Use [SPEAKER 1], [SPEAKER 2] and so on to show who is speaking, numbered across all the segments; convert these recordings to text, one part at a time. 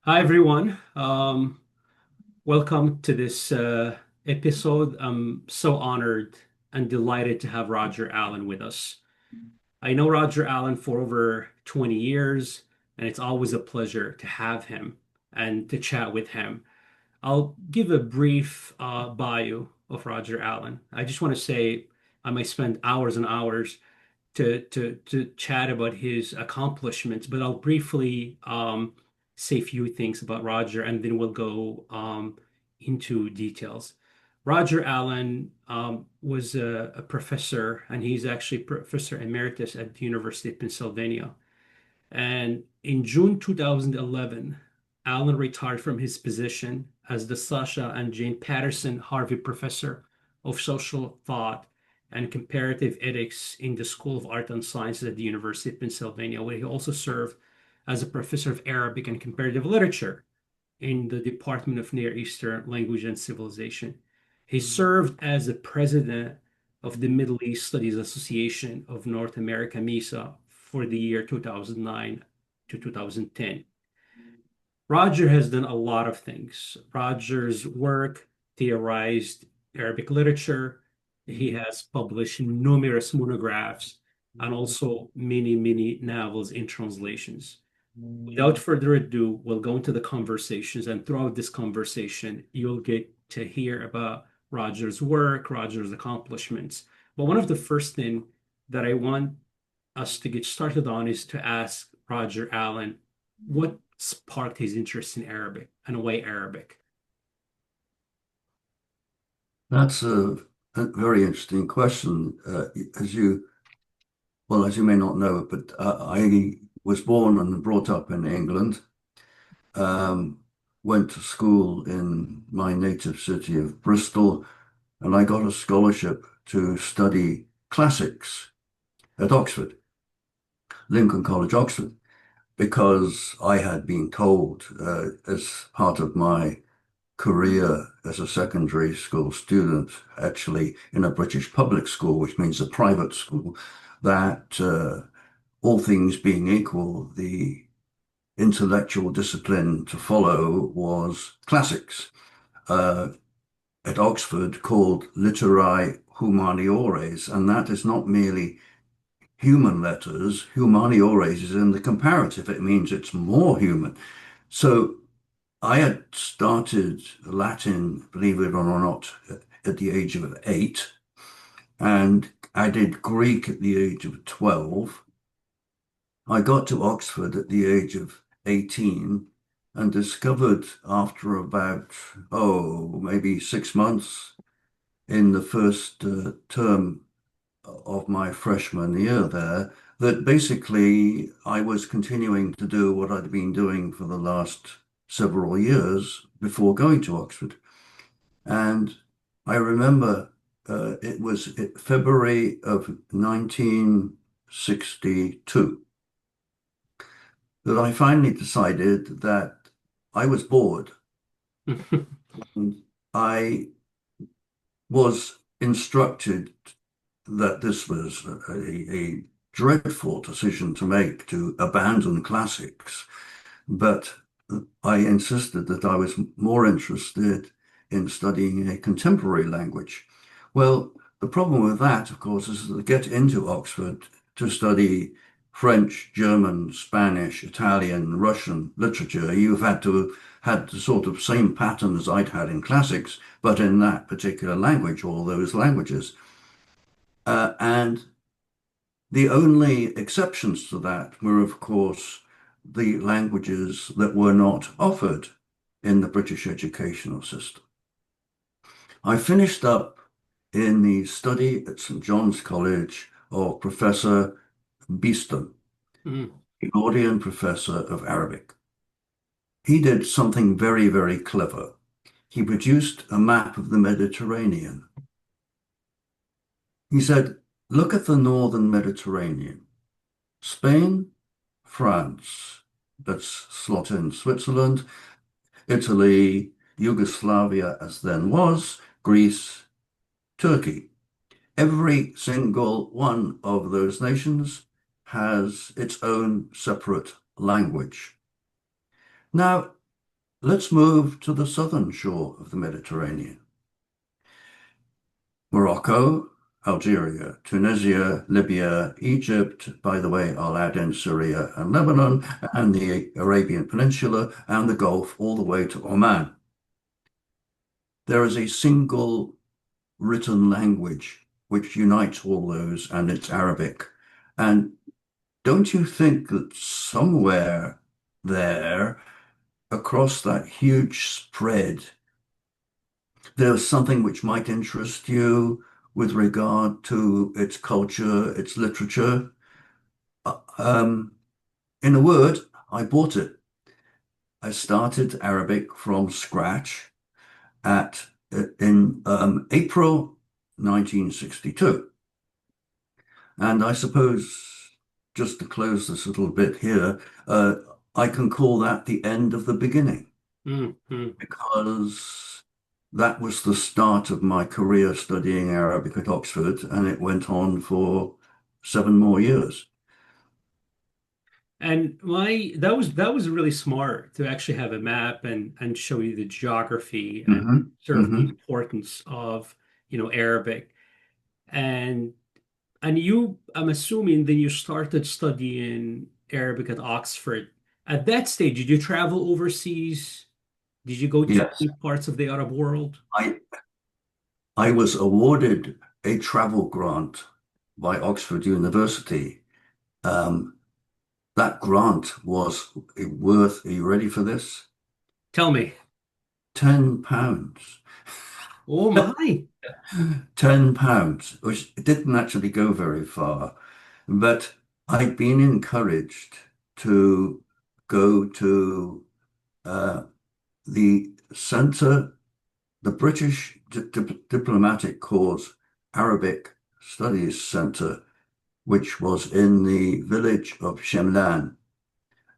[SPEAKER 1] Hi, everyone. Welcome to this episode. I'm so honored and delighted to have Roger Allen with us. I know Roger Allen for over 20 years, and it's always a pleasure to have him and to chat with him. I'll give a brief bio of Roger Allen. I just want to say I might spend hours and hours to chat about his accomplishments, but I'll briefly say a few things about Roger, and then we'll go into details. Roger Allen was a professor, and he's actually professor emeritus at the University of Pennsylvania. And in June 2011, Allen retired from his position as the Sascha and Jane Patterson Harvie Professor of Social Thought and Comparative Ethics in the School of Art and Sciences at the University of Pennsylvania, where he also served as a professor of Arabic and Comparative Literature in the Department of Near Eastern Language and Civilization. He served as the president of the Middle East Studies Association of North America, MESA, for the year 2009 to 2010. Roger has done a lot of things. Roger's work theorized Arabic literature. He has published numerous monographs and also many, many novels in translations. Without further ado, we'll go into the conversations, and throughout this conversation, you'll get to hear about Roger's work, Roger's accomplishments. But one of the first things that I want us to get started on is to ask Roger Allen what sparked his interest in Arabic and why Arabic.
[SPEAKER 2] That's a very interesting question. As you may not know, but I was born and brought up in England, um, went to school in my native city of Bristol, and I got a scholarship to study classics at Oxford, Lincoln College, Oxford, because I had been told as part of my career as a secondary school student, actually in a British public school, which means a private school, that all things being equal, the intellectual discipline to follow was classics, uh, at Oxford called Literae Humaniores, and that is not merely human letters. Humaniores is in the comparative. It means it's more human. So I had started Latin, believe it or not, at the age of 8, and I did Greek at the age of 12. I got to Oxford at the age of 18 and discovered after about, maybe 6 months in the first term of my freshman year there, that basically I was continuing to do what I'd been doing for the last several years before going to Oxford. And I remember it was February of 1962 that I finally decided that I was bored. And I was instructed that this was a dreadful decision to make, to abandon classics. But I insisted that I was more interested in studying a contemporary language. Well, the problem with that, of course, is to get into Oxford to study French, German, Spanish, Italian, Russian literature. You've had the sort of same pattern as I'd had in classics, but in that particular language or those languages. And the only exceptions to that were, of course, the languages that were not offered in the British educational system. I finished up in the study at St. John's College of Professor Beeston,
[SPEAKER 1] Mm.
[SPEAKER 2] the Gaudian professor of Arabic. He did something very, very clever. He produced a map of the Mediterranean. He said, look at the northern Mediterranean. Spain, France, let's slot in Switzerland, Italy, Yugoslavia as then was, Greece, Turkey. Every single one of those nations has its own separate language. Now, let's move to the southern shore of the Mediterranean. Morocco, Algeria, Tunisia, Libya, Egypt, by the way, I'll add in Syria and Lebanon, and the Arabian Peninsula and the Gulf, all the way to Oman. There is a single written language which unites all those, and it's Arabic. And don't you think that somewhere there, across that huge spread, there's something which might interest you with regard to its culture, its literature? Um, in a word, I bought it. I started Arabic from scratch at in April 1962. And I suppose, just to close this little bit here, I can call that the end of the beginning
[SPEAKER 1] Mm-hmm.
[SPEAKER 2] because that was the start of my career studying Arabic at Oxford, and it went on for 7 more years.
[SPEAKER 1] And my that was really smart to actually have a map and show you the geography and
[SPEAKER 2] Hmm.
[SPEAKER 1] sort of the
[SPEAKER 2] Hmm.
[SPEAKER 1] importance of, Arabic. And you, I'm assuming then you started studying Arabic at Oxford. At that stage, did you travel overseas? Did you go to
[SPEAKER 2] Yes,
[SPEAKER 1] any parts of the Arab world?
[SPEAKER 2] I I was awarded a travel grant by Oxford University. Um, that grant was worth, are you ready for this?
[SPEAKER 1] Tell me.
[SPEAKER 2] £10.
[SPEAKER 1] Oh my.
[SPEAKER 2] £10, which didn't actually go very far. But I'd been encouraged to go to uh, the centre, the British Diplomatic Corps Arabic Studies Centre, which was in the village of Shemlan,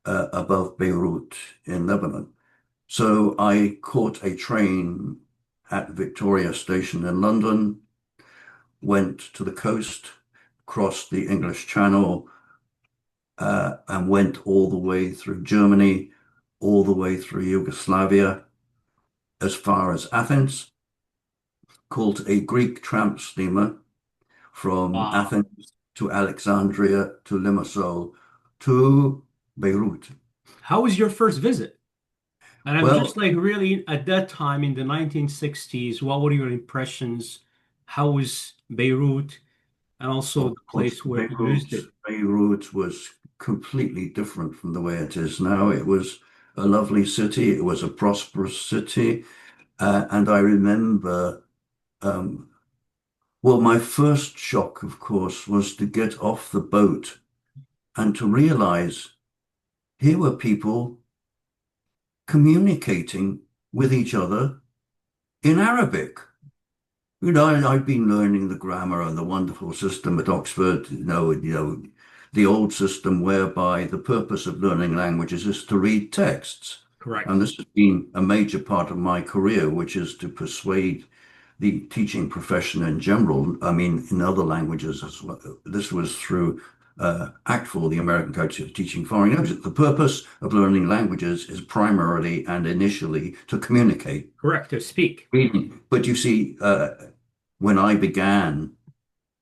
[SPEAKER 2] above Beirut in Lebanon. So I caught a train at Victoria Station in London, went to the coast, crossed the English Channel, and went all the way through Germany, all the way through Yugoslavia, as far as Athens, caught a Greek tramp steamer from
[SPEAKER 1] Wow.
[SPEAKER 2] Athens to Alexandria to Limassol to Beirut.
[SPEAKER 1] How was your first visit? And I'm just
[SPEAKER 2] Well,
[SPEAKER 1] like really at that time in the 1960s, what were your impressions? How was Beirut and also
[SPEAKER 2] of
[SPEAKER 1] the
[SPEAKER 2] course,
[SPEAKER 1] place where you visited?
[SPEAKER 2] Beirut was completely different from the way it is now. It was a lovely city. It was a prosperous city. And I remember, um, well, my first shock, of course, was to get off the boat and to realize here were people communicating with each other in Arabic. I've been learning the grammar and the wonderful system at Oxford, the old system whereby the purpose of learning languages is to read texts. And
[SPEAKER 1] Correct.
[SPEAKER 2] this has been a major part of my career, which is to persuade the teaching profession in general. I mean, in other languages as well. This was through ACTFL, the American Council of Teaching Foreign Languages. The purpose of learning languages is primarily and initially to communicate.
[SPEAKER 1] Correct. To speak.
[SPEAKER 2] Reading. But you see, when I began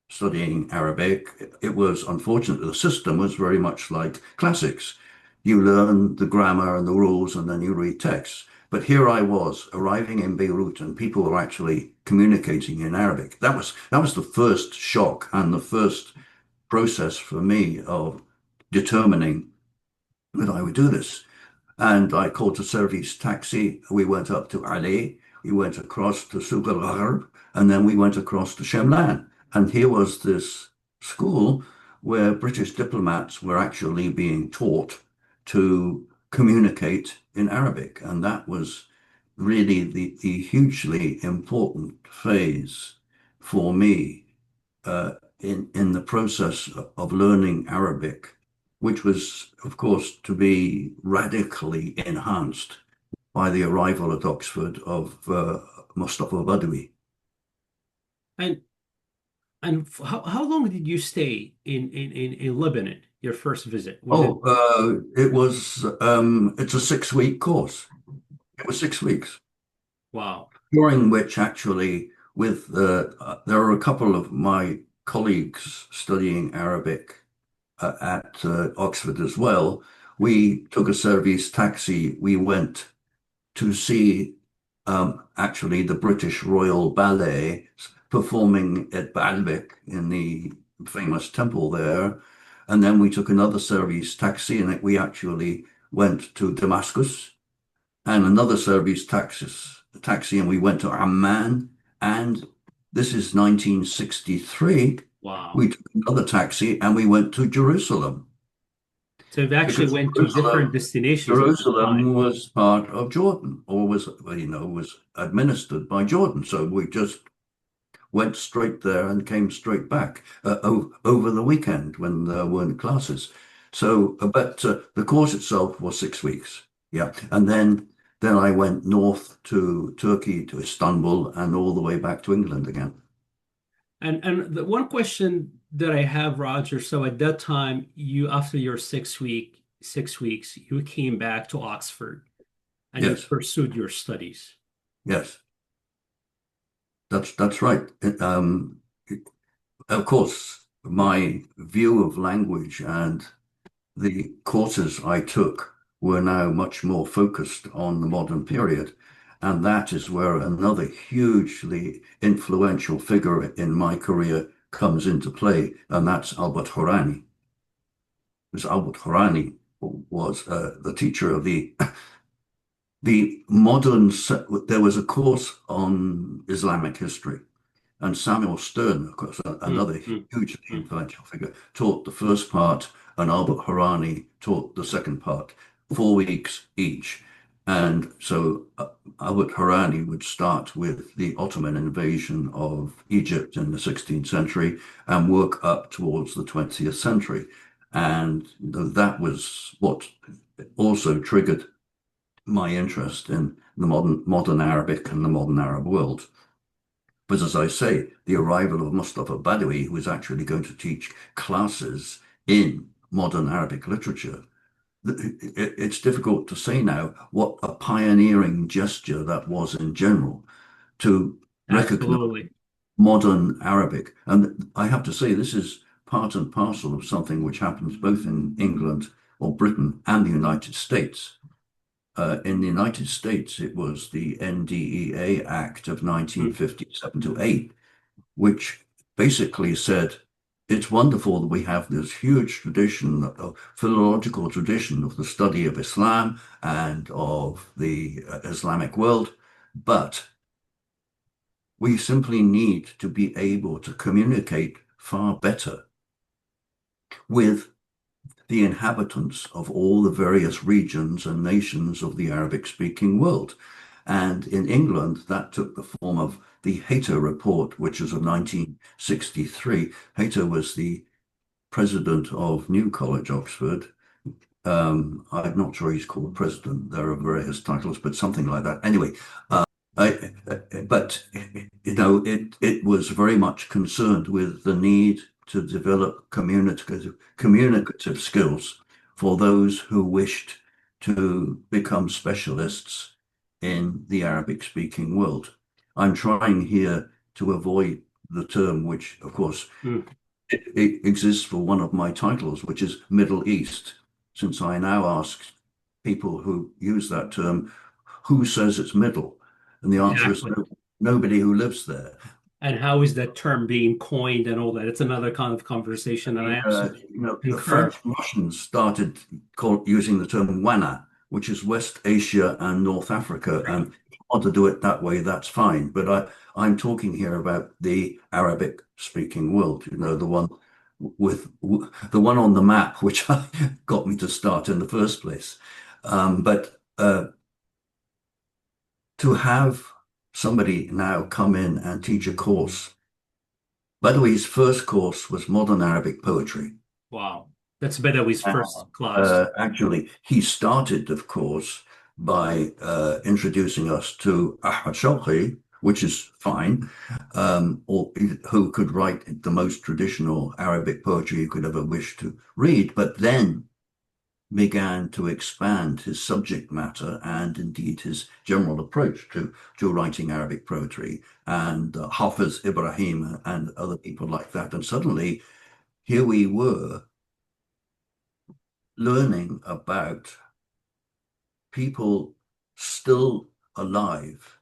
[SPEAKER 2] studying Arabic, it was unfortunate the system was very much like classics. You learn the grammar and the rules, and then you read texts. But here I was arriving in Beirut, and people were actually communicating in Arabic. That was the first shock and the first process for me of determining that I would do this. And I called a service taxi. We went up to Ali. We went across to Souk al Gharb, and then we went across to Shemlan. And here was this school where British diplomats were actually being taught to communicate in Arabic. And that was really the hugely important phase for me in the process of learning Arabic, which was, of course, to be radically enhanced by the arrival at Oxford of Mustafa Badawi.
[SPEAKER 1] And how long did you stay in Lebanon, your first visit? Was it
[SPEAKER 2] It's a 6-week course. It was 6 weeks,
[SPEAKER 1] Wow.
[SPEAKER 2] during which actually, there are a couple of my colleagues studying Arabic at Oxford as well. We took a service taxi. We went to see actually the British Royal Ballet performing at Baalbek in the famous temple there. And then we took another service taxi and we actually went to Damascus, and another service taxi and we went to Amman. And this is 1963.
[SPEAKER 1] Wow.
[SPEAKER 2] We took another taxi and we went to Jerusalem,
[SPEAKER 1] So you've actually
[SPEAKER 2] because
[SPEAKER 1] went to different destinations at this time.
[SPEAKER 2] Jerusalem was part of Jordan, or was, well, was administered by Jordan. So we just went straight there and came straight back over the weekend when there weren't classes. So, but the course itself was 6 weeks. Yeah, and then I went north to Turkey, to Istanbul, and all the way back to England again.
[SPEAKER 1] And the one question that I have, Roger, so at that time, you after your 6 weeks, you came back to Oxford and you
[SPEAKER 2] Yes,
[SPEAKER 1] pursued your studies.
[SPEAKER 2] yes, that's right. Of course, my view of language and the courses I took were now much more focused on the modern period. And that is where another hugely influential figure in my career comes into play, and that's Albert Horani. Because Albert Horani was the teacher of the modern, there was a course on Islamic history. And Samuel Stern, of course,
[SPEAKER 1] Mm,
[SPEAKER 2] another
[SPEAKER 1] mm,
[SPEAKER 2] hugely
[SPEAKER 1] mm.
[SPEAKER 2] influential figure, taught the first part, and Albert Harani taught the second part, 4 weeks each. And so Albert Harani would start with the Ottoman invasion of Egypt in the 16th century and work up towards the 20th century. And that was what also triggered my interest in the modern Arabic and the modern Arab world. But as I say, the arrival of Mustafa Badawi, who was actually going to teach classes in modern Arabic literature, it's difficult to say now what a pioneering gesture that was in general to recognize
[SPEAKER 1] Absolutely.
[SPEAKER 2] modern Arabic. And I have to say, this is part and parcel of something which happens both in England or Britain and the United States. In the United States, it was the NDEA Act of
[SPEAKER 1] Mm.
[SPEAKER 2] 1957 to 8, which basically said it's wonderful that we have this huge tradition, philological tradition of the study of Islam and of the Islamic world, but we simply need to be able to communicate far better with the inhabitants of all the various regions and nations of the Arabic-speaking world. And in England, that took the form of the Hayter Report, which is of 1963. Hayter was the president of New College, Oxford. I'm not sure he's called president. There are various titles, but something like that. Anyway, I, but it was very much concerned with the need to develop communicative skills for those who wished to become specialists in the Arabic speaking world. I'm trying here to avoid the term, which of course
[SPEAKER 1] Mm.
[SPEAKER 2] it exists for one of my titles, which is Middle East, since I now ask people who use that term, who says it's middle? And the answer is
[SPEAKER 1] Exactly.
[SPEAKER 2] nobody who lives there.
[SPEAKER 1] And how is that term being coined and all that? It's another kind of conversation, and I absolutely
[SPEAKER 2] The French
[SPEAKER 1] concur.
[SPEAKER 2] and Russians started using the term WANA, which is West Asia and North Africa. And if you want to do it that way, that's fine. But I'm talking here about the Arabic speaking world, the one with the one on the map, which got me to start in the first place. But to have somebody now come in and teach a course. By the way, his first course was modern Arabic poetry.
[SPEAKER 1] Wow. That's Bedawi's
[SPEAKER 2] And,
[SPEAKER 1] first class.
[SPEAKER 2] actually, he started, of course, by introducing us to Ahmad Shawqi, which is fine, or who could write the most traditional Arabic poetry you could ever wish to read. But then began to expand his subject matter and indeed his general approach to writing Arabic poetry, and Hafiz Ibrahim and other people like that. And suddenly here we were learning about people still alive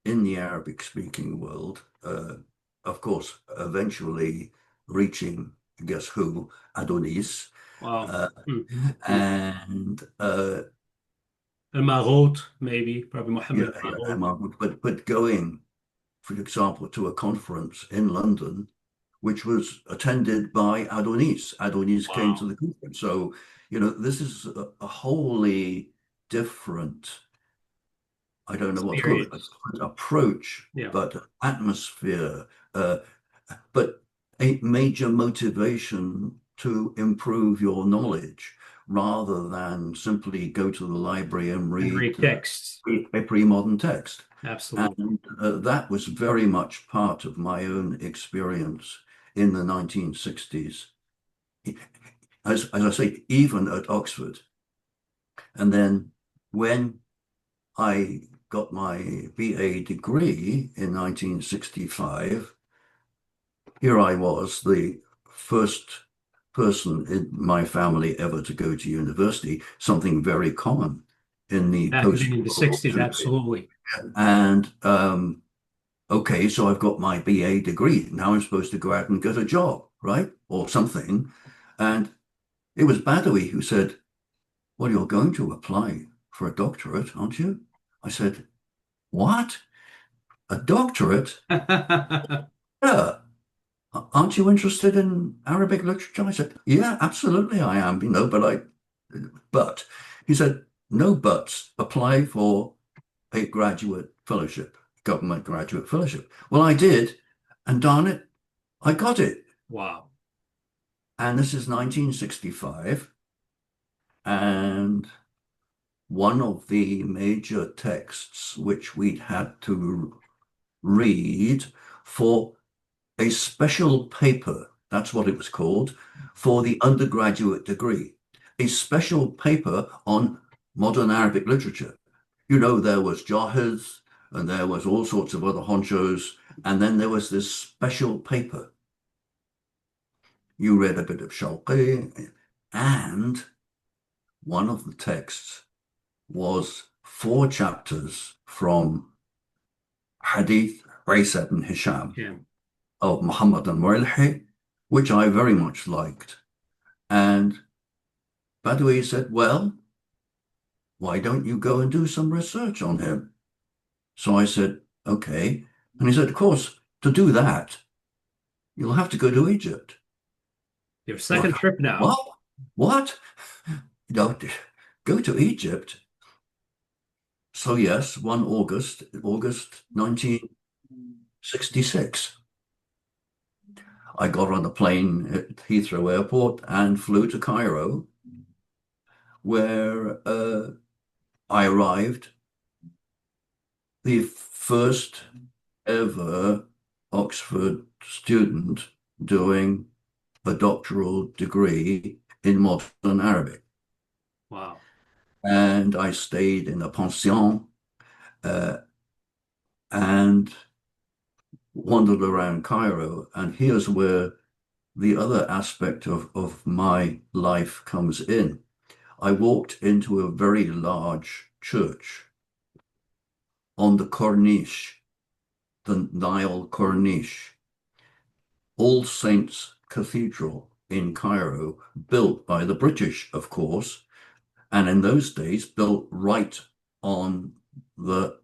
[SPEAKER 2] in the Arabic speaking world, of course, eventually reaching, guess who, Adonis,
[SPEAKER 1] Wow.
[SPEAKER 2] uh,
[SPEAKER 1] Hmm. Hmm.
[SPEAKER 2] and
[SPEAKER 1] Al-Maghout, maybe, Probably
[SPEAKER 2] yeah,
[SPEAKER 1] Muhammad
[SPEAKER 2] yeah,
[SPEAKER 1] Al-Maghout.
[SPEAKER 2] but going, for example, to a conference in London, which was attended by Adonis. Adonis came to
[SPEAKER 1] Wow.
[SPEAKER 2] the conference. So, this is a wholly different, I don't know what to call it, a
[SPEAKER 1] Experience.
[SPEAKER 2] different approach,
[SPEAKER 1] Yeah.
[SPEAKER 2] but atmosphere, uh, but a major motivation to improve your knowledge rather than simply go to the library and
[SPEAKER 1] And
[SPEAKER 2] read
[SPEAKER 1] read texts.
[SPEAKER 2] a pre-modern text.
[SPEAKER 1] Absolutely.
[SPEAKER 2] And that was very much part of my own experience in the 1960s. As I say, even at Oxford. And then when I got my BA degree in 1965, here I was, the first person in my family ever to go to university, something very common in the
[SPEAKER 1] Back then in the
[SPEAKER 2] post-World War
[SPEAKER 1] 60s,
[SPEAKER 2] II period.
[SPEAKER 1] absolutely.
[SPEAKER 2] And okay, so I've got my BA degree. Now I'm supposed to go out and get a job, right? Or something. And it was Badawi who said, well, you're going to apply for a doctorate, aren't you? I said, what? A doctorate? Yeah. Aren't you interested in Arabic literature? I said, yeah, absolutely I am, but he said, no buts, apply for a graduate fellowship, government graduate fellowship. Well, I did, and darn it, I got it.
[SPEAKER 1] Wow.
[SPEAKER 2] And this is 1965. And one of the major texts which we'd had to read for a special paper, that's what it was called, for the undergraduate degree, a special paper on modern Arabic literature. There was Jahiz and there was all sorts of other honchos, and then there was this special paper. You read a bit of Shawqi, and one of the texts was 4 chapters from Hadith Isa ibn Hisham
[SPEAKER 1] Yeah.
[SPEAKER 2] of Muhammad al-Muralhi, which I very much liked. And Badawi said, well, why don't you go and do some research on him? So I said, okay. And he said, of course, to do that, you'll have to go to Egypt.
[SPEAKER 1] Your
[SPEAKER 2] What?
[SPEAKER 1] second trip now.
[SPEAKER 2] What? What? Don't go to Egypt. So yes, one August 1966, I got on a plane at Heathrow Airport and flew to Cairo, where I arrived, the first ever Oxford student doing a doctoral degree in modern Arabic.
[SPEAKER 1] Wow.
[SPEAKER 2] And I stayed in a pension uh, and wandered around Cairo. And here's where the other aspect of my life comes in. I walked into a very large church on the Corniche, the Nile Corniche, All Saints Cathedral in Cairo, built by the British, of course, and in those days built right on the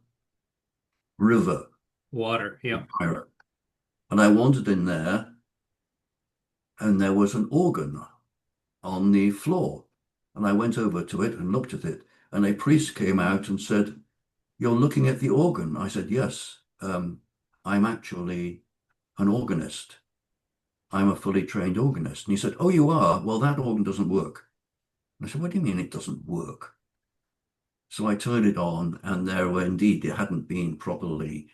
[SPEAKER 2] river
[SPEAKER 1] Water. Yeah.
[SPEAKER 2] in Cairo. And I wandered in there, and there was an organ on the floor. And I went over to it and looked at it, and a priest came out and said, you're looking at the organ. I said, yes, I'm actually an organist. I'm a fully trained organist. And he said, oh, you are? Well, that organ doesn't work. I said, what do you mean it doesn't work? So I turned it on, and there were indeed, it hadn't been properly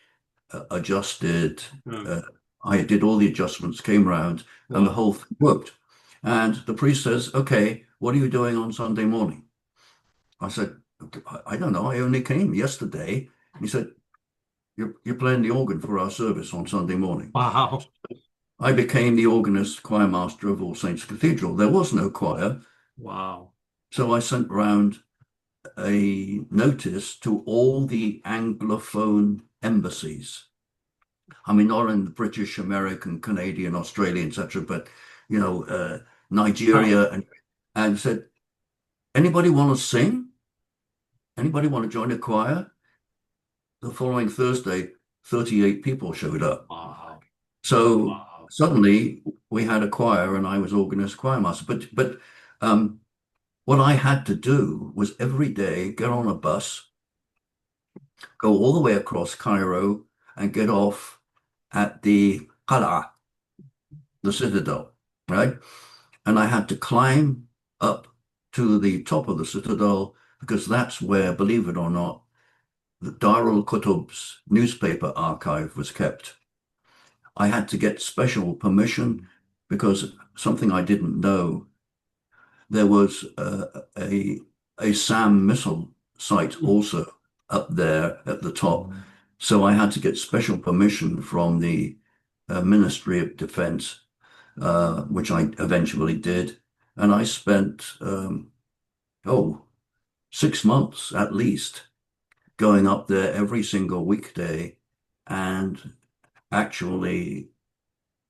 [SPEAKER 2] adjusted.
[SPEAKER 1] Hmm.
[SPEAKER 2] Uh, I did all the adjustments, came round, and the
[SPEAKER 1] Wow.
[SPEAKER 2] whole thing worked. And the priest says, okay, what are you doing on Sunday morning? I said, I don't know. I only came yesterday. He said, you're playing the organ for our service on Sunday morning.
[SPEAKER 1] Wow.
[SPEAKER 2] I became the organist, choir master of All Saints Cathedral. There was no choir.
[SPEAKER 1] Wow.
[SPEAKER 2] So I sent round a notice to all the Anglophone embassies. I mean, not in the British, American, Canadian, Australian, etc., but you know,
[SPEAKER 1] Wow.
[SPEAKER 2] Nigeria, and said, anybody want to sing? Anybody want to join a choir? The following Thursday, 38 people showed up.
[SPEAKER 1] Wow.
[SPEAKER 2] So
[SPEAKER 1] Wow.
[SPEAKER 2] suddenly we had a choir, and I was organist choir master. But what I had to do was every day get on a bus, go all the way across Cairo, and get off at the Qala, the citadel, right? And I had to climb up to the top of the citadel because that's where, believe it or not, the Darul Qutb's newspaper archive was kept. I had to get special permission because something I didn't know, there was a SAM missile site
[SPEAKER 1] Mm.
[SPEAKER 2] also up there at the top. So I had to get special permission from the Ministry of Defense, which I eventually did. And I spent, oh, 6 months at least going up there every single weekday and actually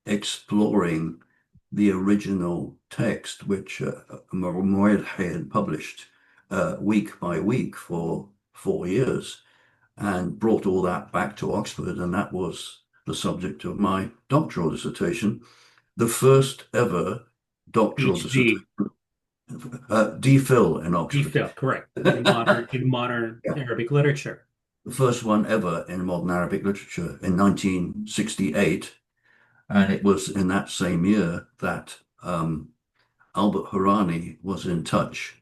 [SPEAKER 2] exploring the original text, which Moed had published week by week for 4 years, and brought all that back to Oxford. And that was the subject of my doctoral dissertation, the first ever doctoral dissertation,
[SPEAKER 1] PhD.
[SPEAKER 2] DPhil in Oxford.
[SPEAKER 1] Defil, correct. In modern
[SPEAKER 2] Yeah.
[SPEAKER 1] Arabic literature.
[SPEAKER 2] The first one ever in modern Arabic literature in 1968. And it was in that same year that Albert Hourani was in touch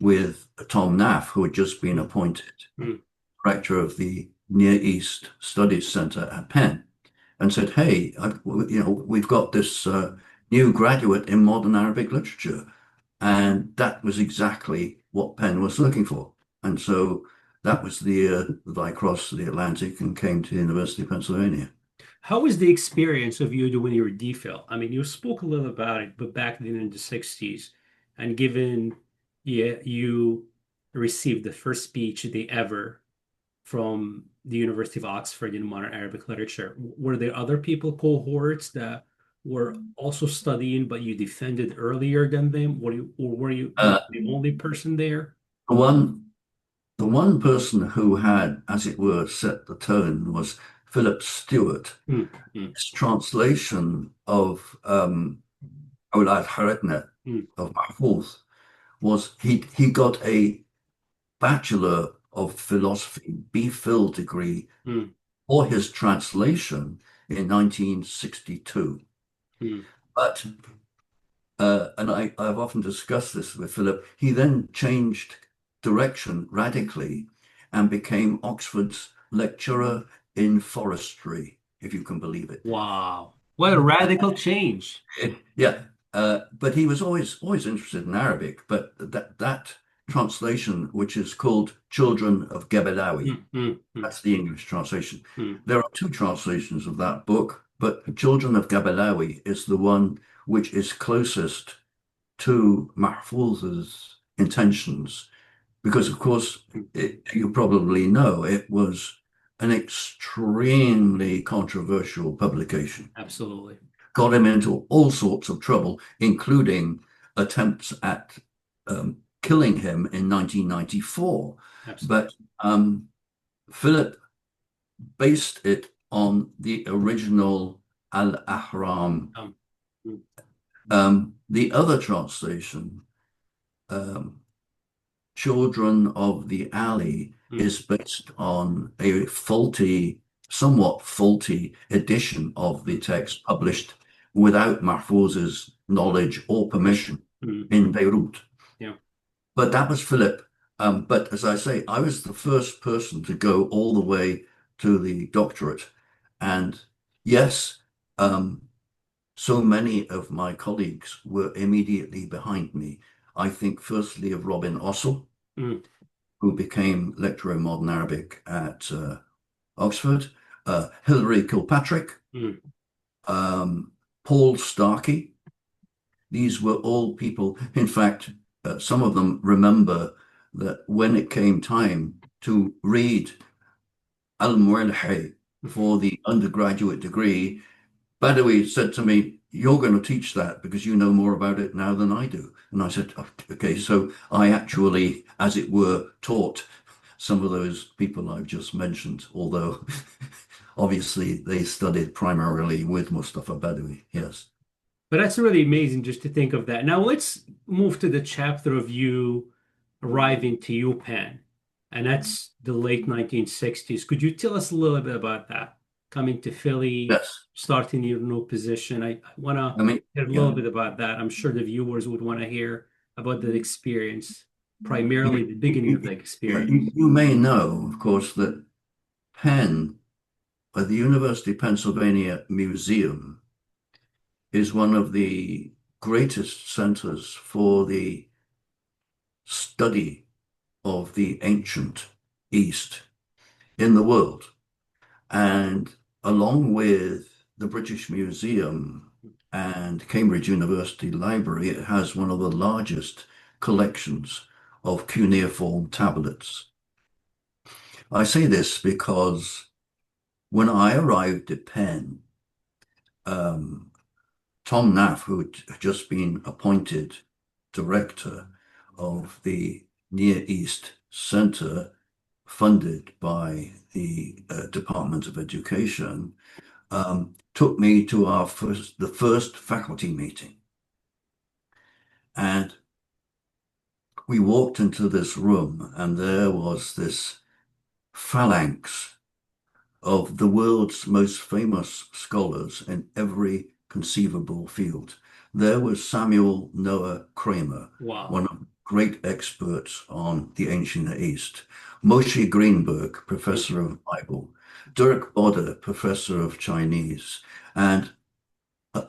[SPEAKER 2] with Tom Naff, who had just been
[SPEAKER 1] Mm.
[SPEAKER 2] appointed
[SPEAKER 1] Mm.
[SPEAKER 2] director of the Near East Studies Center at Penn, and said, "Hey, we've got this new graduate in modern Arabic literature," and that was exactly what Penn was looking for. And so that was the year that I crossed the Atlantic and came to the University of Pennsylvania.
[SPEAKER 1] How was the experience of you doing your DPhil? I mean, you spoke a little about it, but back then in the 60s, and given you received the first PhD ever from the University of Oxford in modern Arabic literature, were there other people, cohorts that were also studying, but you defended earlier than them? Were you
[SPEAKER 2] Uh,
[SPEAKER 1] the only person there?
[SPEAKER 2] the one The one person who had, as it were, set the tone was Philip Stewart.
[SPEAKER 1] Mm, mm,
[SPEAKER 2] His translation of Aulad Haretnet
[SPEAKER 1] mm,
[SPEAKER 2] of Mahfouz was he got a Bachelor of Philosophy B.Phil degree
[SPEAKER 1] mm,
[SPEAKER 2] for his translation in 1962.
[SPEAKER 1] mm.
[SPEAKER 2] But and I've often discussed this with Philip. He then changed direction radically and became Oxford's lecturer in forestry, if you can believe it.
[SPEAKER 1] Wow. What a radical change.
[SPEAKER 2] Yeah, but he was always interested in Arabic. But that translation, which is called Children of Gebelawi,
[SPEAKER 1] Mm, mm, mm,
[SPEAKER 2] that's the English translation.
[SPEAKER 1] mm.
[SPEAKER 2] There are two translations of that book, but Children of Gebelawi is the one which is closest to Mahfouz's intentions, because, of course, you probably know it was an extremely controversial publication.
[SPEAKER 1] Absolutely.
[SPEAKER 2] Got him into all sorts of trouble, including attempts at killing him in 1994.
[SPEAKER 1] Absolutely.
[SPEAKER 2] But Philip based it on the original Al Ahram.
[SPEAKER 1] Um, mm,
[SPEAKER 2] The other translation, um, Children of the Alley,
[SPEAKER 1] mm,
[SPEAKER 2] is based on a somewhat faulty edition of the text published without Mahfouz's knowledge or permission
[SPEAKER 1] mm.
[SPEAKER 2] in Beirut.
[SPEAKER 1] Yeah.
[SPEAKER 2] But that was Philip. But as I say, I was the first person to go all the way to the doctorate. And yes, um, so many of my colleagues were immediately behind me. I think firstly of Robin Ossel,
[SPEAKER 1] Mm,
[SPEAKER 2] who became lecturer in modern Arabic at Oxford, Hilary Kilpatrick,
[SPEAKER 1] mm.
[SPEAKER 2] um, Paul Starkey. These were all people, in fact, some of them remember that when it came time to read Al-Muwalhi for the undergraduate degree, Badawi said to me, "You're going to teach that because you know more about it now than I do." And I said, "Oh, okay." So I actually, as it were, taught some of those people I've just mentioned, although obviously they studied primarily with Mustafa Badawi. Yes.
[SPEAKER 1] But that's really amazing just to think of that. Now let's move to the chapter of you arriving to UPenn, and that's the late 1960s. Could you tell us a little bit about that? Coming to Philly,
[SPEAKER 2] Yes.
[SPEAKER 1] starting your new position. I want to
[SPEAKER 2] I mean,
[SPEAKER 1] hear a little
[SPEAKER 2] yeah.
[SPEAKER 1] bit about that. I'm sure the viewers would want to hear about that experience,
[SPEAKER 2] You,
[SPEAKER 1] primarily the beginning of that
[SPEAKER 2] yeah,
[SPEAKER 1] experience.
[SPEAKER 2] you may know, of course, that Penn, at the University of Pennsylvania Museum, is one of the greatest centers for the study of the ancient East in the world. And along with the British Museum and Cambridge University Library, it has one of the largest collections of cuneiform tablets. I say this because when I arrived at Penn, um, Tom Naff, who had just been appointed director of the Near East Center, funded by the Department of Education, took me to the first faculty meeting. And we walked into this room, and there was this phalanx of the world's most famous scholars in every conceivable field. There was Samuel Noah Kramer,
[SPEAKER 1] Wow.
[SPEAKER 2] one of the great experts on the ancient East, Moshe Greenberg,
[SPEAKER 1] Mm.
[SPEAKER 2] professor of Bible, Dirk Bodder, professor of Chinese, and uh,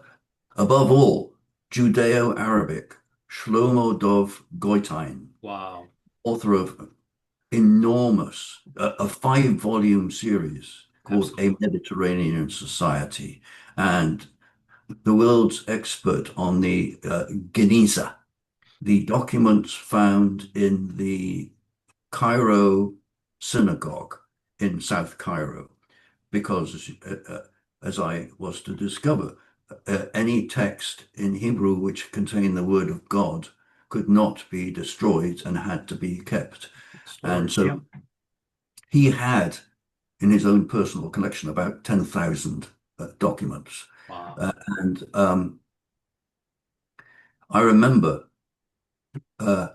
[SPEAKER 2] above all, Judeo-Arabic, Shlomo Dov Goitein,
[SPEAKER 1] Wow.
[SPEAKER 2] author of a 5-volume series called A
[SPEAKER 1] Absolutely.
[SPEAKER 2] Mediterranean Society, and the world's expert on the Geniza, the documents found in the Cairo synagogue in South Cairo, because as I was to discover, any text in Hebrew which contained the word of God could not be destroyed and had to be kept. And
[SPEAKER 1] Stored. Yep.
[SPEAKER 2] so he had in his own personal collection about 10,000 documents.
[SPEAKER 1] Wow.
[SPEAKER 2] And I remember uh,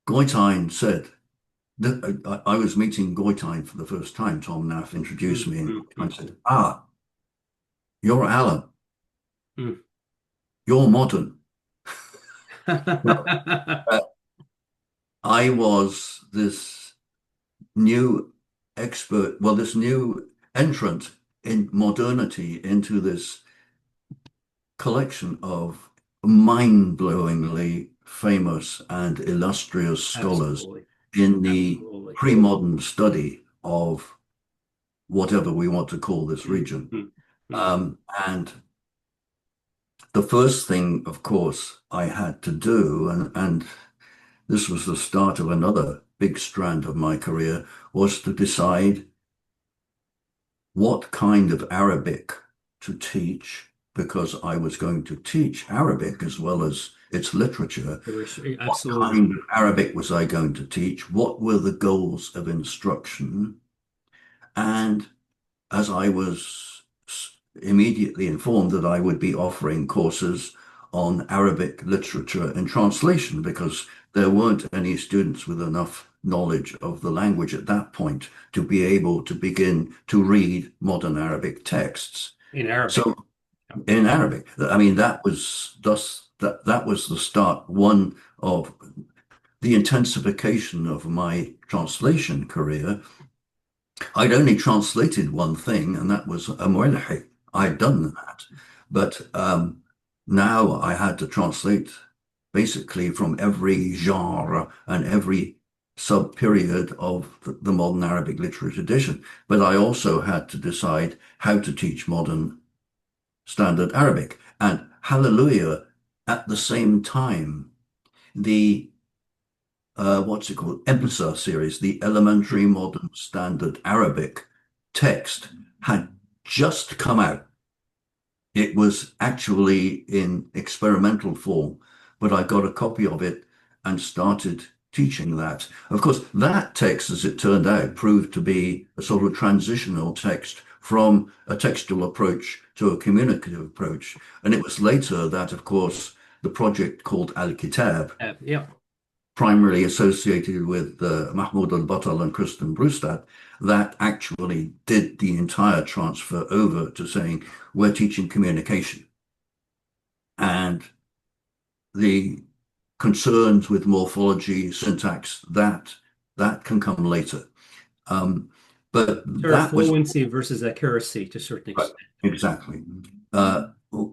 [SPEAKER 2] Goitein said that I was meeting Goitein for the first time. Tom Naff introduced
[SPEAKER 1] Mm,
[SPEAKER 2] me, and
[SPEAKER 1] mm,
[SPEAKER 2] Goitein
[SPEAKER 1] mm,
[SPEAKER 2] said, "Ah, you're Alan.
[SPEAKER 1] mm.
[SPEAKER 2] You're modern." Well, uh, I was this new expert, well, this new entrant in modernity into this collection of mind-blowingly famous and illustrious scholars
[SPEAKER 1] Absolutely.
[SPEAKER 2] in the
[SPEAKER 1] Absolutely.
[SPEAKER 2] pre-modern study of whatever we want to call this
[SPEAKER 1] Mm,
[SPEAKER 2] region.
[SPEAKER 1] mm, mm.
[SPEAKER 2] And the first thing, of course, I had to do, and this was the start of another big strand of my career, was to decide what kind of Arabic to teach, because I was going to teach Arabic as well as its literature. What
[SPEAKER 1] Absolutely.
[SPEAKER 2] kind of Arabic was I going to teach? What were the goals of instruction? And as I was immediately informed that I would be offering courses on Arabic literature and translation, because there weren't any students with enough knowledge of the language at that point to be able to begin to read modern Arabic texts.
[SPEAKER 1] In Arabic.
[SPEAKER 2] So in Arabic, I mean, that was the start, one of the intensification of my translation career. I'd only translated one thing, and that was Amwelhi. I'd done that. But now I had to translate basically from every genre and every sub-period of the modern Arabic literature tradition. But I also had to decide how to teach modern standard Arabic. And hallelujah, at the same time, the what's it called? MESA series, the Elementary Modern Standard Arabic text had just come out. It was actually in experimental form, but I got a copy of it and started teaching that. Of course, that text, as it turned out, proved to be a sort of transitional text from a textual approach to a communicative approach. And it was later that, of course, the project called Al-Kitab,
[SPEAKER 1] Yeah.
[SPEAKER 2] primarily associated with Mahmoud al-Batal and Kristen Brustad, that actually did the entire transfer over to saying, we're teaching communication. And the concerns with morphology, syntax, that can come later. But
[SPEAKER 1] Sort of
[SPEAKER 2] that was
[SPEAKER 1] fluency versus accuracy to a certain
[SPEAKER 2] right,
[SPEAKER 1] extent.
[SPEAKER 2] exactly. Uh,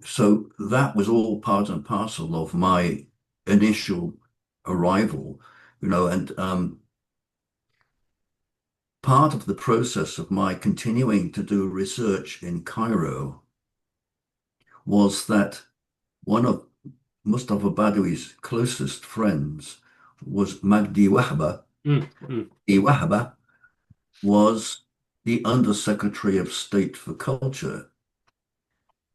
[SPEAKER 2] so that was all part and parcel of my initial arrival, and part of the process of my continuing to do research in Cairo was that one of Mustafa Badawi's closest friends was Magdi Wahba.
[SPEAKER 1] Mm, mm.
[SPEAKER 2] Magdi Wahba was the Undersecretary of State for Culture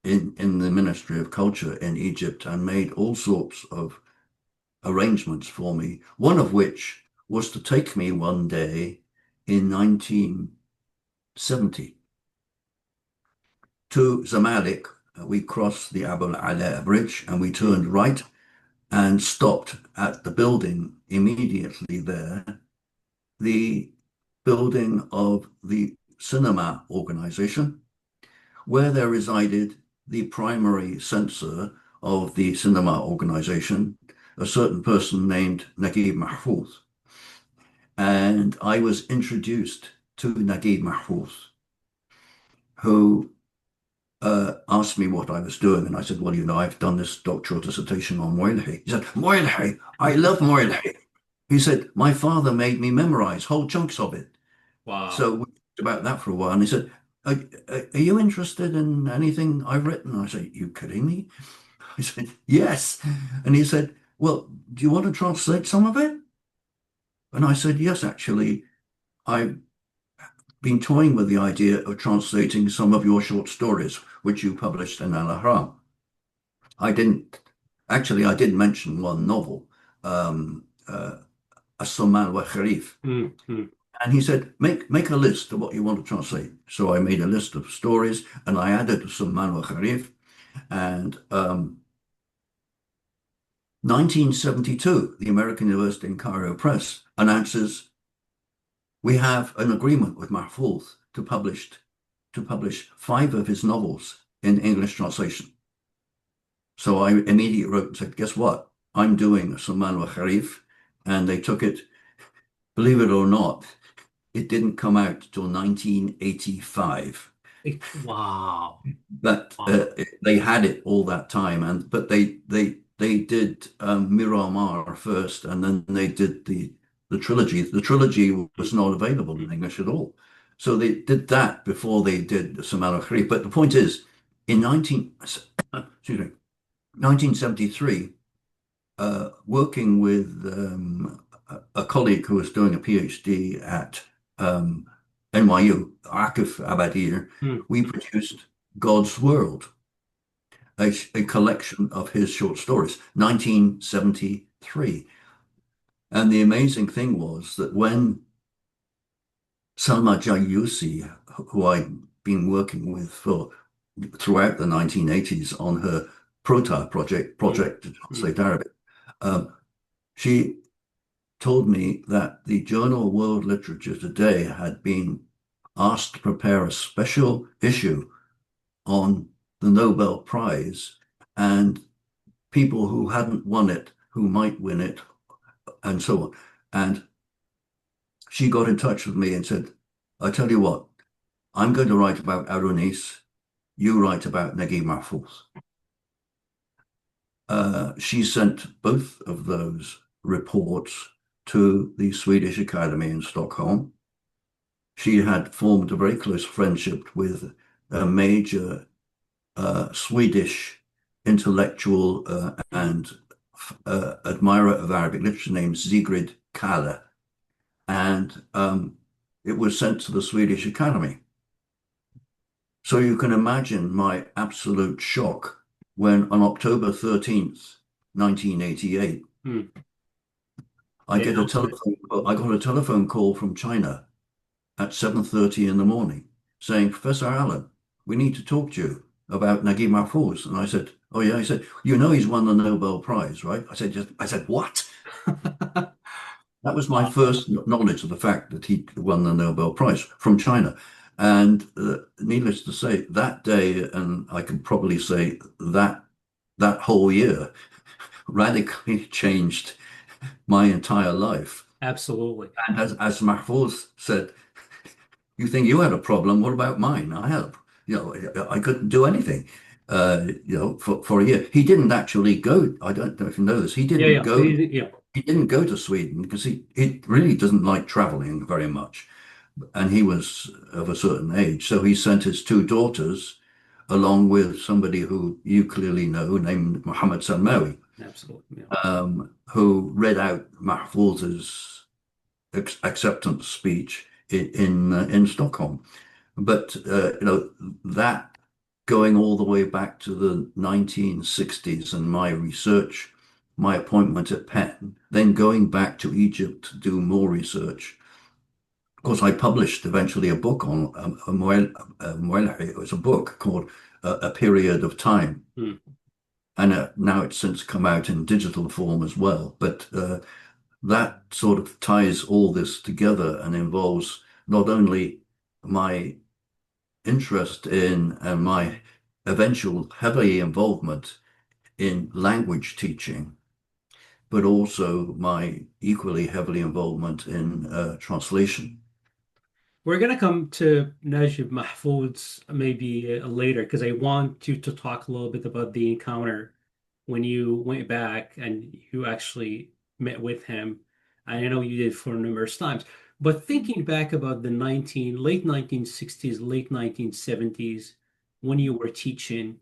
[SPEAKER 2] in the Ministry of Culture in Egypt and made all sorts of arrangements for me, one of which was to take me one day in 1970 to Zamalek. We crossed the Abu al-Ala Bridge and we turned right and stopped at the building immediately there, the building of the cinema organization, where there resided the primary censor of the cinema organization, a certain person named Naguib Mahfouz. And I was introduced to Naguib Mahfouz, who asked me what I was doing. And I said, well, I've done this doctoral dissertation on Moilhe. He said, Moilhe, I love Moilhe. He said, my father made me memorize whole chunks of it.
[SPEAKER 1] Wow.
[SPEAKER 2] So we talked about that for a while. And he said, are you interested in anything I've written? I said, you kidding me? I said, yes. And he said, well, do you want to translate some of it? And I said, yes, actually, I've been toying with the idea of translating some of your short stories, which you published in Al Ahram. I didn't, actually, I did mention one novel, As-Summan wa Kharif.
[SPEAKER 1] Mm, mm.
[SPEAKER 2] And he said, make a list of what you want to translate. So I made a list of stories and I added As-Summan wa Kharif. And 1972, the American University in Cairo Press announces we have an agreement with Mahfouz to publish 5 of his novels in English translation. So I immediately wrote and said, guess what? I'm doing As-Summan wa Kharif. And they took it, believe it or not, it didn't come out till 1985.
[SPEAKER 1] Wow.
[SPEAKER 2] But
[SPEAKER 1] Wow.
[SPEAKER 2] they had it all that time, but they did Miramar first, and then they did the trilogy. The trilogy was not available in English at all, so they did that before they did Samara Kharif. But the point is, in 1973, working with a colleague who was doing a PhD at NYU, Akif Abadir,
[SPEAKER 1] Mm.
[SPEAKER 2] we produced God's World, a collection of his short stories, 1973. And the amazing thing was that when Salma Jayusi, who I'd been working with throughout the 1980s on her Prota
[SPEAKER 1] Mm.
[SPEAKER 2] project to
[SPEAKER 1] Mm.
[SPEAKER 2] translate Arabic, um, she told me that the journal World Literature Today had been asked to prepare a special issue on the Nobel Prize and people who hadn't won it, who might win it, and so on. And she got in touch with me and said, I tell you what, I'm going to write about Arunis, you write about Naguib Mahfouz. She sent both of those reports to the Swedish Academy in Stockholm. She had formed a very close friendship with a major Swedish intellectual and admirer of Arabic literature named Sigrid Kalle, and it was sent to the Swedish Academy. So you can imagine my absolute shock when on October 13th, 1988,
[SPEAKER 1] Hmm.
[SPEAKER 2] I
[SPEAKER 1] The
[SPEAKER 2] get a
[SPEAKER 1] announcement.
[SPEAKER 2] telephone I got a telephone call from China at 7:30 in the morning saying, Professor Allen, we need to talk to you about Naguib Mahfouz. And I said, oh yeah. He said, you know he's won the Nobel Prize, right? I said, what? That was my
[SPEAKER 1] Wow.
[SPEAKER 2] first knowledge of the fact that he won the Nobel Prize from China. And needless to say, that day, and I can probably say that whole year, radically changed my entire life.
[SPEAKER 1] Absolutely.
[SPEAKER 2] And as Mahfouz said, you think you had a problem? What about mine? I couldn't do anything, for a year. He didn't actually go. I don't know if you know this.
[SPEAKER 1] Yeah, yeah. Yeah.
[SPEAKER 2] He didn't go to Sweden because he really doesn't like traveling very much. And he was of a certain age. So he sent his two daughters along with somebody who you clearly know named Mohammed Salmawi,
[SPEAKER 1] Absolutely. Yeah.
[SPEAKER 2] who read out Mahfouz's acceptance speech in Stockholm. But that going all the way back to the 1960s and my research, my appointment at Penn, then going back to Egypt to do more research. Of course, I published eventually a book on it was a book called A Period of Time.
[SPEAKER 1] Hmm.
[SPEAKER 2] And now it's since come out in digital form as well. But that sort of ties all this together and involves not only my interest in and my eventual heavy involvement in language teaching, but also my equally heavily involvement in translation.
[SPEAKER 1] We're gonna come to Najib Mahfouz maybe later because I want you to talk a little bit about the encounter when you went back and you actually met with him. I know you did for numerous times, but thinking back about the late 1960s, late 1970s, when you were teaching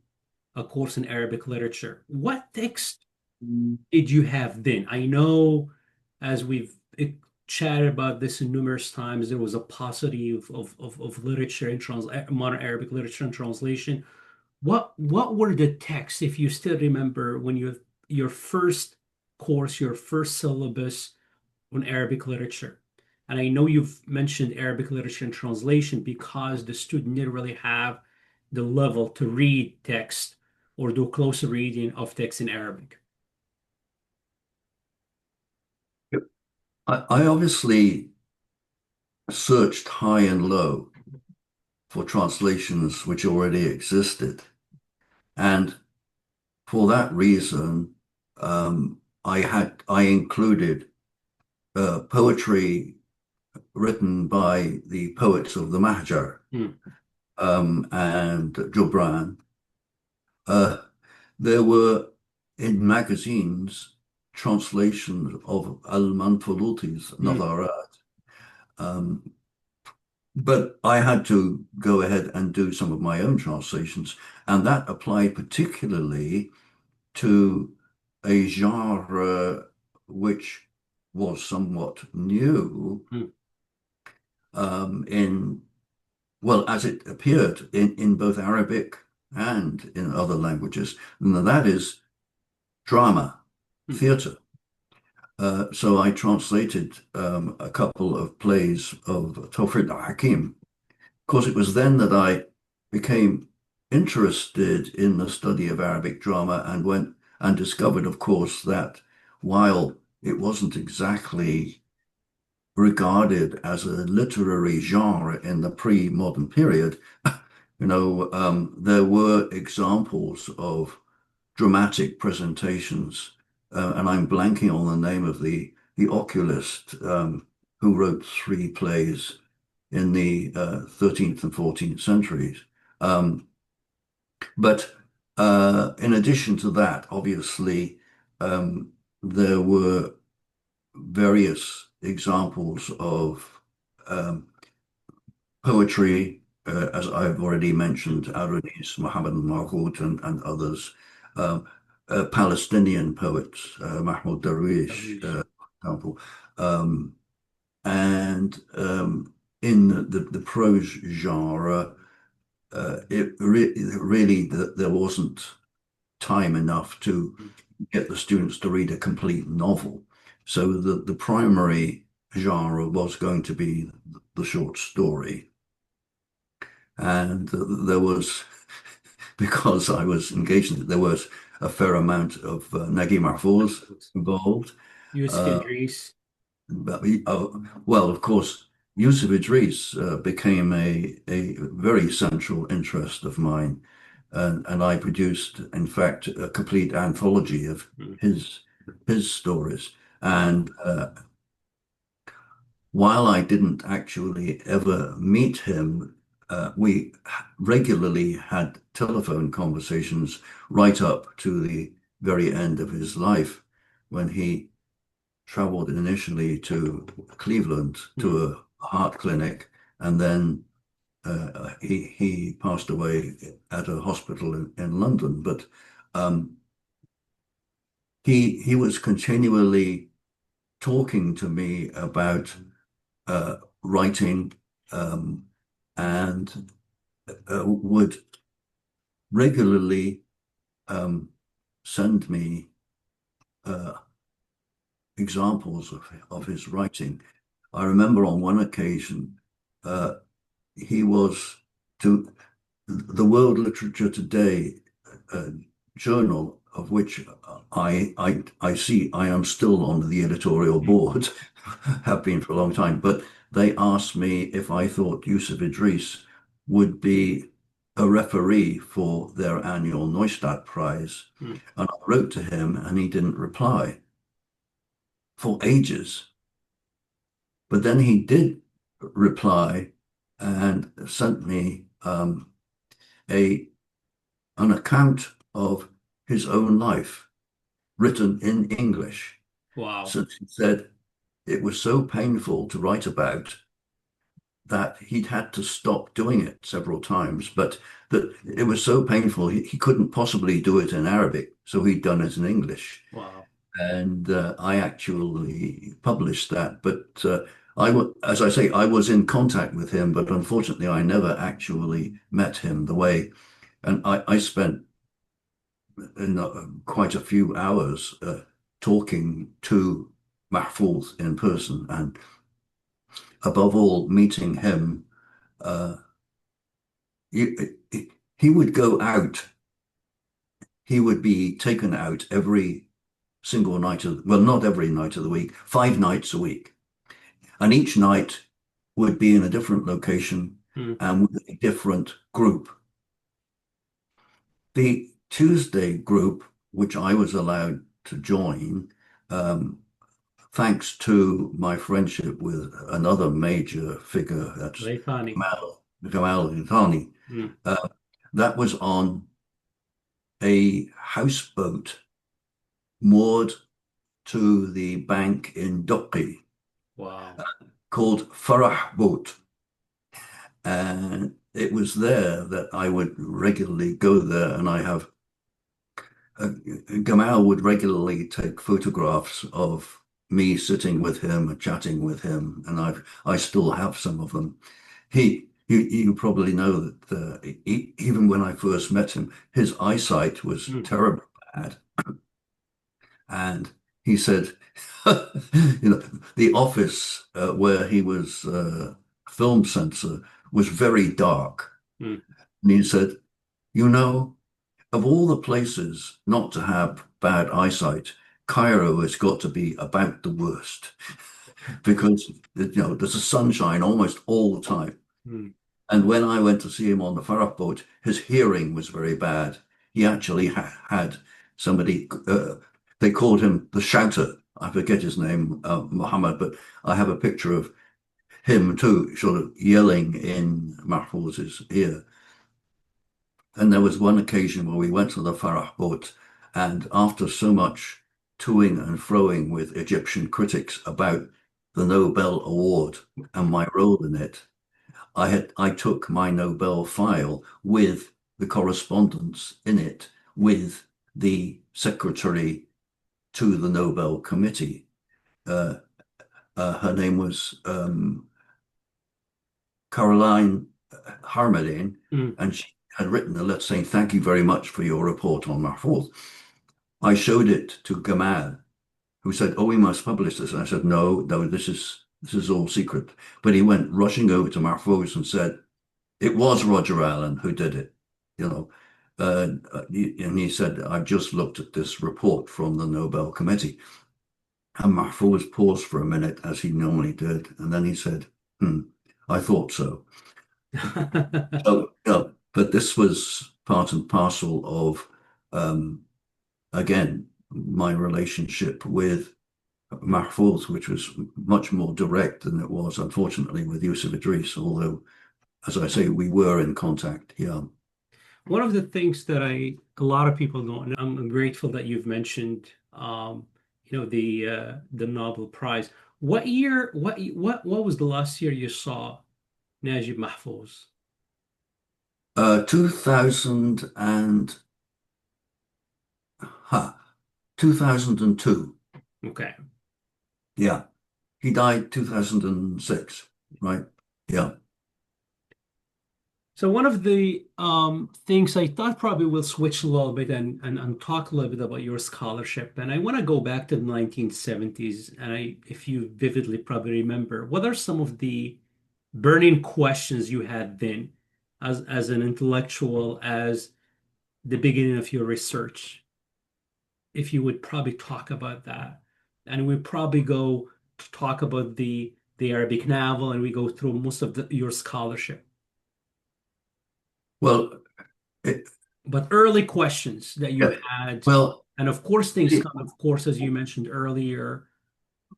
[SPEAKER 1] a course in Arabic literature, what text did you have then? I know as we've chatted about this numerous times, there was a paucity of literature in modern Arabic literature and translation. What were the texts, if you still remember, when your first course, your first syllabus on Arabic literature? And I know you've mentioned Arabic literature and translation because the student didn't really have the level to read text or do closer reading of text in Arabic.
[SPEAKER 2] I obviously searched high and low for translations which already existed. And for that reason, I included poetry written by the poets of the Mahjar
[SPEAKER 1] Hmm.
[SPEAKER 2] and Gibran. Uh, there were in magazines translations of Al-Manfaluti's
[SPEAKER 1] Hmm.
[SPEAKER 2] Nadarat. Um, but I had to go ahead and do some of my own translations, and that applied particularly to a genre which was somewhat new
[SPEAKER 1] Hmm.
[SPEAKER 2] in, well, as it appeared in both Arabic and in other languages, and that is drama,
[SPEAKER 1] Hmm.
[SPEAKER 2] theatre. So I translated a couple of plays of Tawfiq al-Hakim. Of course, it was then that I became interested in the study of Arabic drama and went and discovered, of course, that while it wasn't exactly regarded as a literary genre in the pre-modern period, there were examples of dramatic presentations, and I'm blanking on the name of the oculist who wrote three plays in the 13th and 14th centuries. Um, but in addition to that, obviously, there were various examples of um, poetry, as I've already mentioned, Aranis, Muhammad Marhout, and others, um, Palestinian poets, Mahmoud Darwish,
[SPEAKER 1] Darwish.
[SPEAKER 2] for example, um, and in the prose genre, really there wasn't time enough to
[SPEAKER 1] Mm.
[SPEAKER 2] get the students to read a complete novel. So the primary genre was going to be the short story. And there was, because I was engaged in it, there was a fair amount of Naguib Mahfouz involved.
[SPEAKER 1] Yusuf
[SPEAKER 2] Uh,
[SPEAKER 1] Idris.
[SPEAKER 2] well, of course, Yusuf Idris became a very central interest of mine. And I produced, in fact, a complete anthology of
[SPEAKER 1] Mm.
[SPEAKER 2] his his stories.
[SPEAKER 1] Wow.
[SPEAKER 2] And while I didn't actually ever meet him, we regularly had telephone conversations right up to the very end of his life when he traveled initially to Cleveland
[SPEAKER 1] Mm.
[SPEAKER 2] to a heart clinic, and then he passed away at a hospital in London. But um, he was continually talking to me about writing, um, and would regularly um, send me uh, examples of his writing. I remember on one occasion uh, he was to the World Literature Today uh, journal, of which I see I am still on the editorial
[SPEAKER 1] Mm.
[SPEAKER 2] board, have been for a long time, but they asked me if I thought Yusuf Idris would be a referee for their annual Neustadt Prize.
[SPEAKER 1] Mm.
[SPEAKER 2] And I wrote to him and he didn't reply for ages. But then he did reply and sent me a an account of his own life written in English.
[SPEAKER 1] Wow.
[SPEAKER 2] So he said it was so painful to write about that he'd had to stop doing it several times, but that it was so painful he couldn't possibly do it in Arabic, so he'd done it in English.
[SPEAKER 1] Wow.
[SPEAKER 2] And I actually published that, but as I say, I was in contact with him, but unfortunately, I never actually met him the way. And I spent quite a few hours talking to Mahfouz in person, and above all, meeting him. Uh, he, he would go out. He would be taken out every single night of, well, not every night of the week, 5 nights a week. And each night would be in a different location
[SPEAKER 1] Mm.
[SPEAKER 2] and with a different group. The Tuesday group, which I was allowed to join, um, thanks to my friendship with another major figure, that's
[SPEAKER 1] Ghaifani.
[SPEAKER 2] Gamal Ghani,
[SPEAKER 1] Mm.
[SPEAKER 2] uh, that was on a houseboat moored to the bank in Duqi
[SPEAKER 1] Wow.
[SPEAKER 2] called Farah Boat. And it was there that I would regularly go there, and I have Gamal would regularly take photographs of me sitting with him, chatting with him, and I still have some of them. You probably know that even when I first met him, his eyesight was
[SPEAKER 1] Mm.
[SPEAKER 2] terribly bad, and he said, you know, the office where he was film censor was very dark,
[SPEAKER 1] Mm.
[SPEAKER 2] and he said, you know, of all the places not to have bad eyesight, Cairo has got to be about the worst because there's a sunshine almost all the time.
[SPEAKER 1] Mm.
[SPEAKER 2] And when I went to see him on the Farah boat, his hearing was very bad. He actually had somebody, they called him the shouter. I forget his name, Muhammad, but I have a picture of him too, sort of yelling in Mahfouz's ear. And there was one occasion where we went to the Farah boat, and after so much toing and froing with Egyptian critics about the Nobel Award and my role in it, I took my Nobel file with the correspondence in it with the secretary to the Nobel Committee. Uh, Her name was Caroline Harmelin,
[SPEAKER 1] Mm.
[SPEAKER 2] and she had written a letter saying, "Thank you very much for your report on Mahfouz." I showed it to Gamal, who said, "Oh, we must publish this." And I said, "No, no, this is all secret." But he went rushing over to Mahfouz and said, "It was Roger Allen who did it." You know, and he said, "I've just looked at this report from the Nobel Committee." And Mahfouz paused for a minute, as he normally did, and then he said, I thought so. So, yeah, but this was part and parcel of, again, my relationship with Mahfouz, which was much more direct than it was, unfortunately, with Yusuf Idris, although, as I say, we were in contact. Yeah.
[SPEAKER 1] One of the things that a lot of people don't know, I'm grateful that you've mentioned, the Nobel Prize. What year, what was the last year you saw Naguib Mahfouz?
[SPEAKER 2] 2000 and, 2002.
[SPEAKER 1] Okay.
[SPEAKER 2] Yeah. He died 2006, right? Yeah.
[SPEAKER 1] So one of the things I thought probably we'll switch a little bit and talk a little bit about your scholarship. And I want to go back to the 1970s. And if you vividly probably remember, what are some of the burning questions you had then as an intellectual, as the beginning of your research? If you would probably talk about that. And we probably go to talk about the Arabic novel, and we go through most of your scholarship.
[SPEAKER 2] Well, it,
[SPEAKER 1] But early questions that you
[SPEAKER 2] yeah.
[SPEAKER 1] had,
[SPEAKER 2] Well,
[SPEAKER 1] and of course things
[SPEAKER 2] it-
[SPEAKER 1] come, of course, as you mentioned earlier,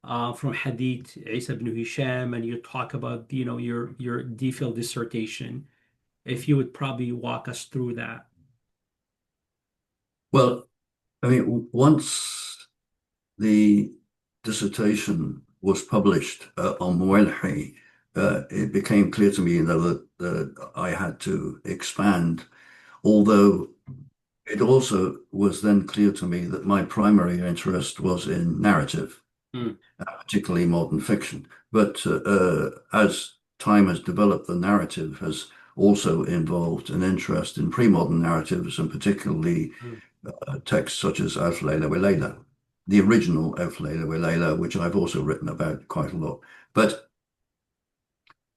[SPEAKER 1] from Hadith Isa ibn Hisham, and you talk about, your DPhil dissertation. If you would probably walk us through that.
[SPEAKER 2] well, I mean, once the dissertation was published on Muelhi, it became clear to me, that I had to expand, although it also was then clear to me that my primary interest was in narrative,
[SPEAKER 1] Mm,
[SPEAKER 2] particularly modern fiction. But as time has developed, the narrative has also involved an interest in pre-modern narratives, and particularly
[SPEAKER 1] mm.
[SPEAKER 2] texts such as Alf Layla wa Layla, the original Alf Layla wa Layla, which I've also written about quite a lot. But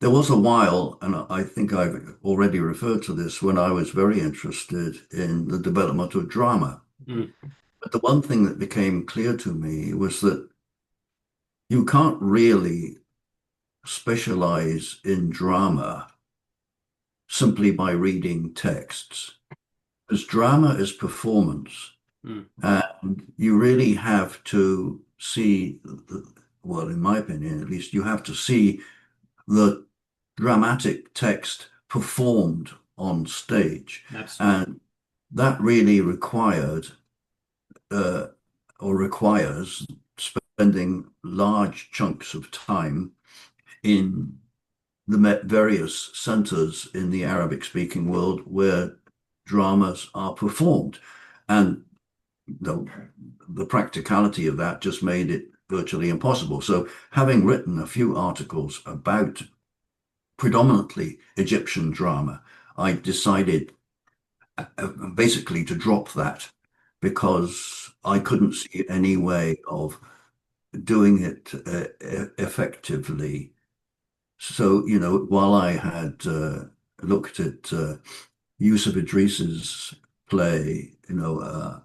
[SPEAKER 2] there was a while, and I think I've already referred to this, when I was very interested in the development of drama.
[SPEAKER 1] Mm.
[SPEAKER 2] But the one thing that became clear to me was that you can't really specialize in drama simply by reading texts, because drama is performance.
[SPEAKER 1] Mm.
[SPEAKER 2] And you really have to see, well, in my opinion, at least, you have to see the dramatic text performed on stage.
[SPEAKER 1] Absolutely.
[SPEAKER 2] And that really required, uh, or requires, spending large chunks of time in the various centers in the Arabic speaking world where dramas are performed. And the, the practicality of that just made it virtually impossible. So, having written a few articles about predominantly Egyptian drama, I decided basically to drop that because I couldn't see any way of doing it effectively. So, while I had looked at Yusuf Idris's play, and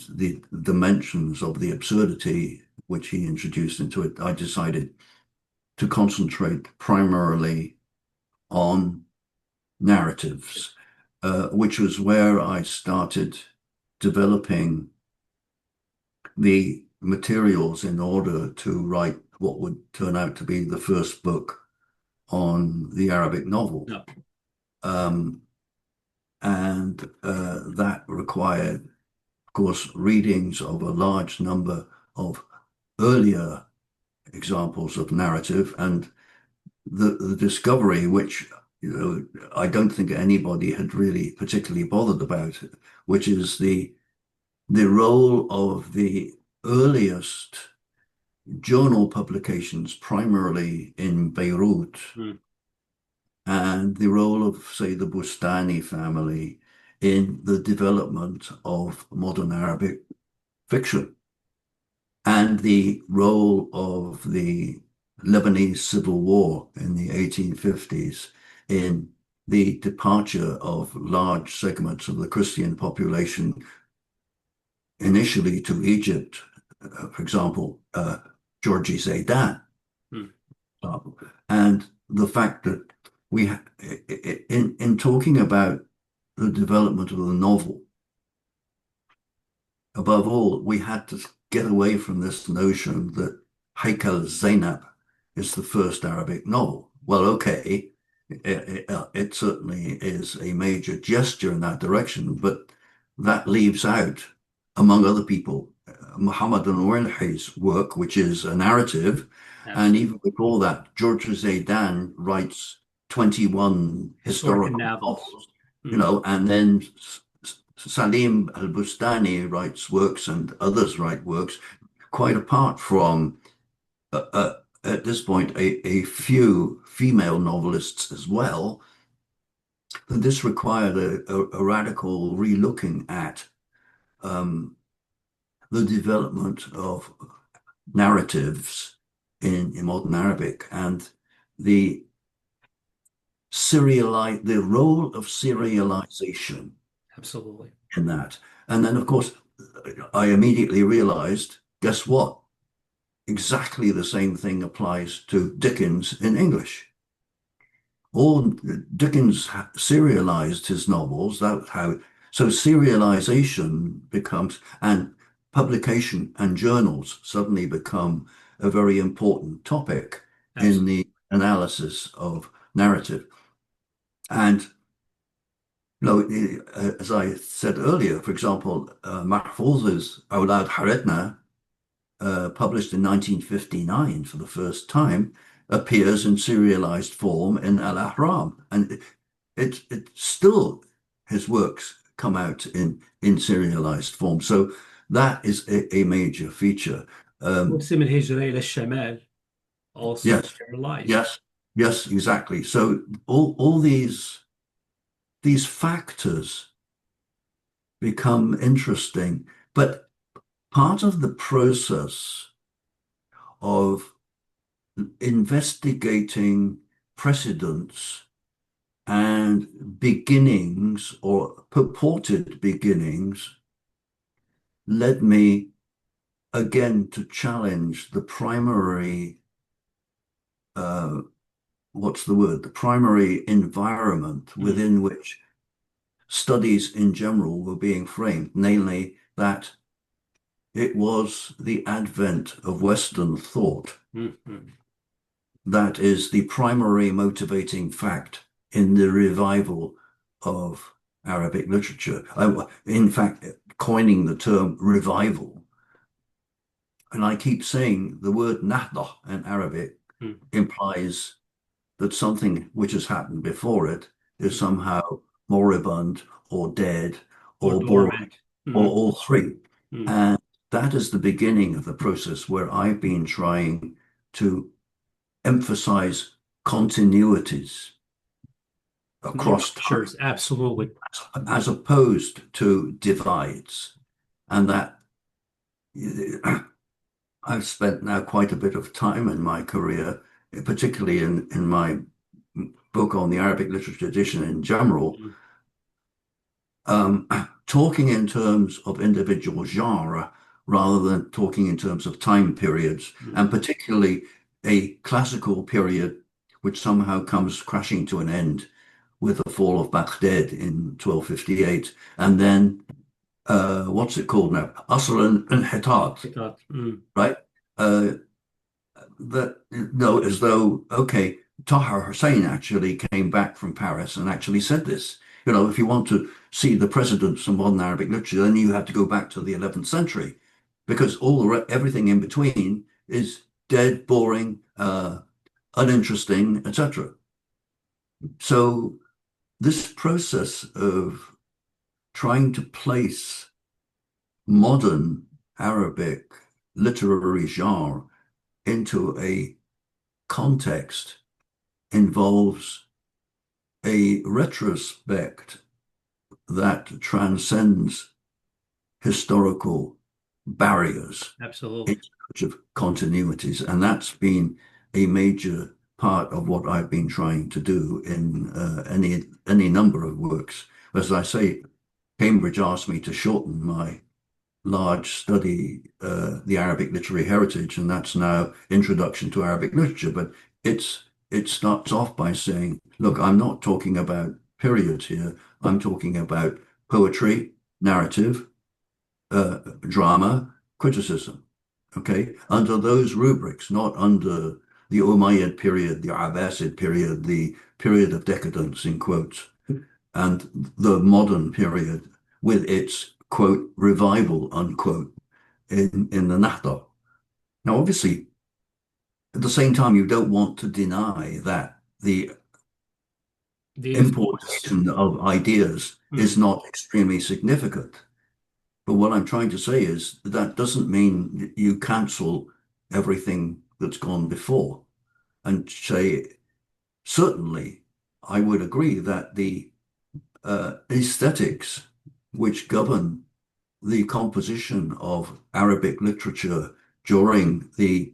[SPEAKER 2] the dimensions of the absurdity which he introduced into it, I decided to concentrate primarily on narratives, which was where I started developing the materials in order to write what would turn out to be the first book on the Arabic novel.
[SPEAKER 1] No.
[SPEAKER 2] Um, and that required of course, readings of a large number of earlier examples of narrative and the discovery, which I don't think anybody had really particularly bothered about, which is the role of the earliest journal publications, primarily in Beirut,
[SPEAKER 1] mm,
[SPEAKER 2] and the role of, say, the Bustani family in the development of modern Arabic fiction, and the role of the Lebanese Civil War in the 1850s in the departure of large segments of the Christian population initially to Egypt, for example, Georgie Zaidan,
[SPEAKER 1] mm.
[SPEAKER 2] and the fact that we, in talking about the development of the novel, above all, we had to get away from this notion that Haikal Zainab is the first Arabic novel. Well, okay, it certainly is a major gesture in that direction, but that leaves out, among other people, Muhammad al-Warlihi's work, which is a narrative. And
[SPEAKER 1] Absolutely.
[SPEAKER 2] even before that, George Zaidan writes 21
[SPEAKER 1] Historic and
[SPEAKER 2] historical
[SPEAKER 1] novels.
[SPEAKER 2] novels,
[SPEAKER 1] Mm,
[SPEAKER 2] and then Salim al-Bustani writes works and others write works quite apart from, at this point, a few female novelists as well. And this required a radical relooking at the development of narratives in modern Arabic and the the role of serialization
[SPEAKER 1] absolutely.
[SPEAKER 2] in that. And then, of course, I immediately realized, guess what? Exactly the same thing applies to Dickens in English. All Dickens serialized his novels. That's how. So serialization becomes, and publication and journals suddenly become a very important topic in
[SPEAKER 1] Absolutely.
[SPEAKER 2] the analysis of narrative. And as I said earlier, for example, Mahfouz's Awlad Haretna, published in 1959 for the first time, appears in serialized form in Al Ahram. And it still, his works come out in serialized form. So that is a major feature. Um,
[SPEAKER 1] موسم الهجرة إلى الشمال also
[SPEAKER 2] yes,
[SPEAKER 1] sterilized.
[SPEAKER 2] yes, yes, exactly. So all these factors become interesting, but part of the process of investigating precedents and beginnings or purported beginnings led me again to challenge the primary, uh, what's the word, the primary environment
[SPEAKER 1] Mm,
[SPEAKER 2] within which studies in general were being framed, namely that it was the advent of Western thought
[SPEAKER 1] mm, mm.
[SPEAKER 2] that is the primary motivating fact in the revival of Arabic literature. In fact, coining the term revival. And I keep saying the word nahda in Arabic
[SPEAKER 1] Mm,
[SPEAKER 2] implies that something which has happened before it is
[SPEAKER 1] mm.
[SPEAKER 2] somehow moribund or dead
[SPEAKER 1] Or
[SPEAKER 2] or boring
[SPEAKER 1] dormant.
[SPEAKER 2] or
[SPEAKER 1] Mm,
[SPEAKER 2] all three.
[SPEAKER 1] mm.
[SPEAKER 2] And that is the beginning of the process where I've been trying to emphasize continuities
[SPEAKER 1] Not
[SPEAKER 2] across time
[SPEAKER 1] ruptures, absolutely.
[SPEAKER 2] as opposed to divides. And that I've spent now quite a bit of time in my career, particularly in my book on the Arabic literature tradition in general,
[SPEAKER 1] Mm,
[SPEAKER 2] um, talking in terms of individual genre rather than talking in terms of time periods,
[SPEAKER 1] mm.
[SPEAKER 2] and particularly a classical period which somehow comes crashing to an end with the fall of Baghdad in 1258. And then, what's it called now? Asr and Hitat,
[SPEAKER 1] I thought, mm,
[SPEAKER 2] right? Uh, that, no, as though, okay, Tahir Hussein actually came back from Paris and actually said this. You know, if you want to see the precedents of modern Arabic literature, then you have to go back to the 11th century because everything in between is dead, boring, uninteresting, etc. So this process of trying to place modern Arabic literary genre into a context involves a retrospect that transcends historical barriers in
[SPEAKER 1] Absolutely.
[SPEAKER 2] search of continuities. And that's been a major part of what I've been trying to do in any number of works. As I say, Cambridge asked me to shorten my large study, the Arabic literary heritage, and that's now Introduction to Arabic Literature. But it starts off by saying, look, I'm not talking about periods here. I'm talking about poetry, narrative, drama, criticism. Okay, under those rubrics, not under the Umayyad period, the Abbasid period, the period of decadence in quotes, and the modern period with its quote revival unquote in the Nahda. Now, obviously, at the same time, you don't want to deny that the
[SPEAKER 1] The influence.
[SPEAKER 2] importation of ideas
[SPEAKER 1] Hmm.
[SPEAKER 2] is not extremely significant. But what I'm trying to say is that doesn't mean you cancel everything that's gone before and say, certainly, I would agree that the aesthetics which govern the composition of Arabic literature during the,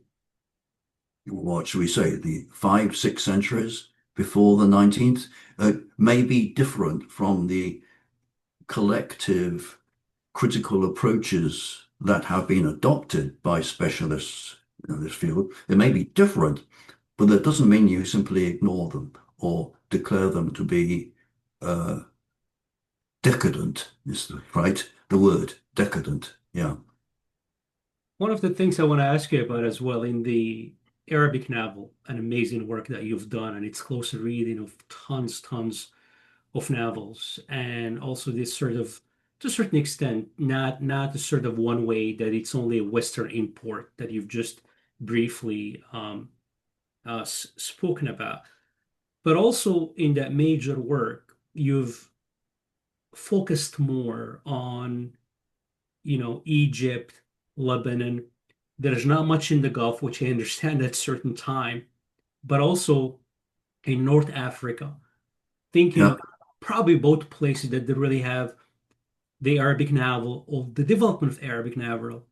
[SPEAKER 2] what should we say, the 5, 6 centuries before the 19th, may be different from the collective critical approaches that have been adopted by specialists in this field. It may be different, but that doesn't mean you simply ignore them or declare them to be uh, decadent, is the word, decadent. Yeah.
[SPEAKER 1] One of the things I want to ask you about as well in the Arabic novel, an amazing work that you've done, and it's close reading of tons of novels, and also this sort of, to a certain extent, not a sort of one way that it's only a Western import that you've just briefly spoken about, but also in that major work, you've focused more on, Egypt, Lebanon. There's not much in the Gulf, which I understand at certain time, but also in North Africa, thinking
[SPEAKER 2] Yeah.
[SPEAKER 1] of probably both places that they really have the Arabic novel or the development of Arabic novel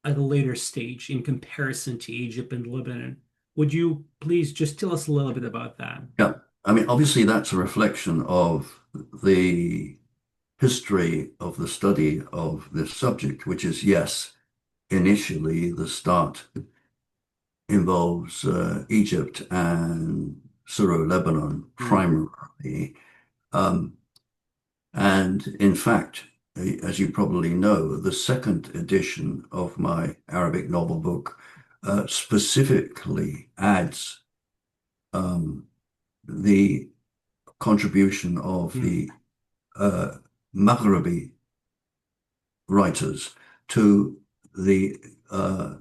[SPEAKER 1] at a later stage in comparison to Egypt and Lebanon. Would you please just tell us a little bit about that?
[SPEAKER 2] Yeah. I mean, obviously, that's a reflection of the history of the study of this subject, which is, yes, initially the start involves Egypt and Syro-Lebanon
[SPEAKER 1] Hmm.
[SPEAKER 2] primarily. Um, and in fact, as you probably know, the second edition of my Arabic novel book specifically adds um, the contribution of
[SPEAKER 1] Hmm.
[SPEAKER 2] the uh, Maghribi writers to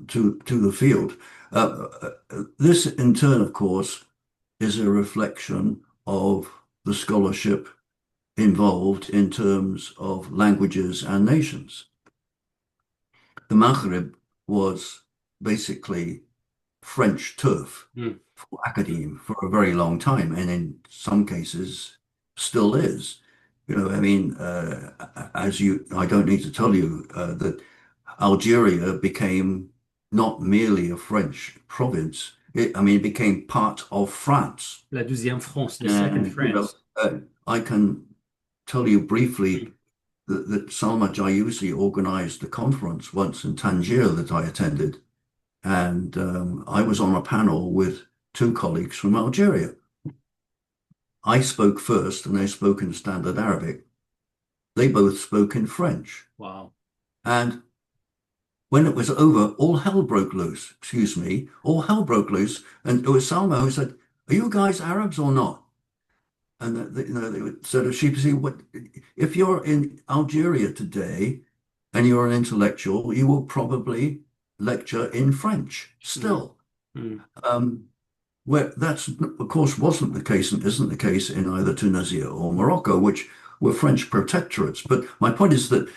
[SPEAKER 2] to the field. This, in turn, of course, is a reflection of the scholarship involved in terms of languages and nations. The Maghrib was basically French turf
[SPEAKER 1] Hmm.
[SPEAKER 2] for academe for a very long time, and in some cases still is. You know, I mean, I don't need to tell you that Algeria became not merely a French province. I mean, it became part of France.
[SPEAKER 1] La deuxième France, the second
[SPEAKER 2] And,
[SPEAKER 1] France.
[SPEAKER 2] I can tell you briefly
[SPEAKER 1] Hmm.
[SPEAKER 2] that Salma Jayousi organized a conference once in Tangier that I attended. And I was on a panel with two colleagues from Algeria. I spoke first and they spoke in standard Arabic. They both spoke in French.
[SPEAKER 1] Wow.
[SPEAKER 2] And when it was over, all hell broke loose. Excuse me, all hell broke loose. And it was Salma who said, "Are you guys Arabs or not?" And they would sort of sheepishly, what if you're in Algeria today and you're an intellectual, you will probably lecture in French
[SPEAKER 1] Mm,
[SPEAKER 2] still.
[SPEAKER 1] mm.
[SPEAKER 2] Um, where that's, of course, wasn't the case and isn't the case in either Tunisia or Morocco, which were French protectorates. But my point is that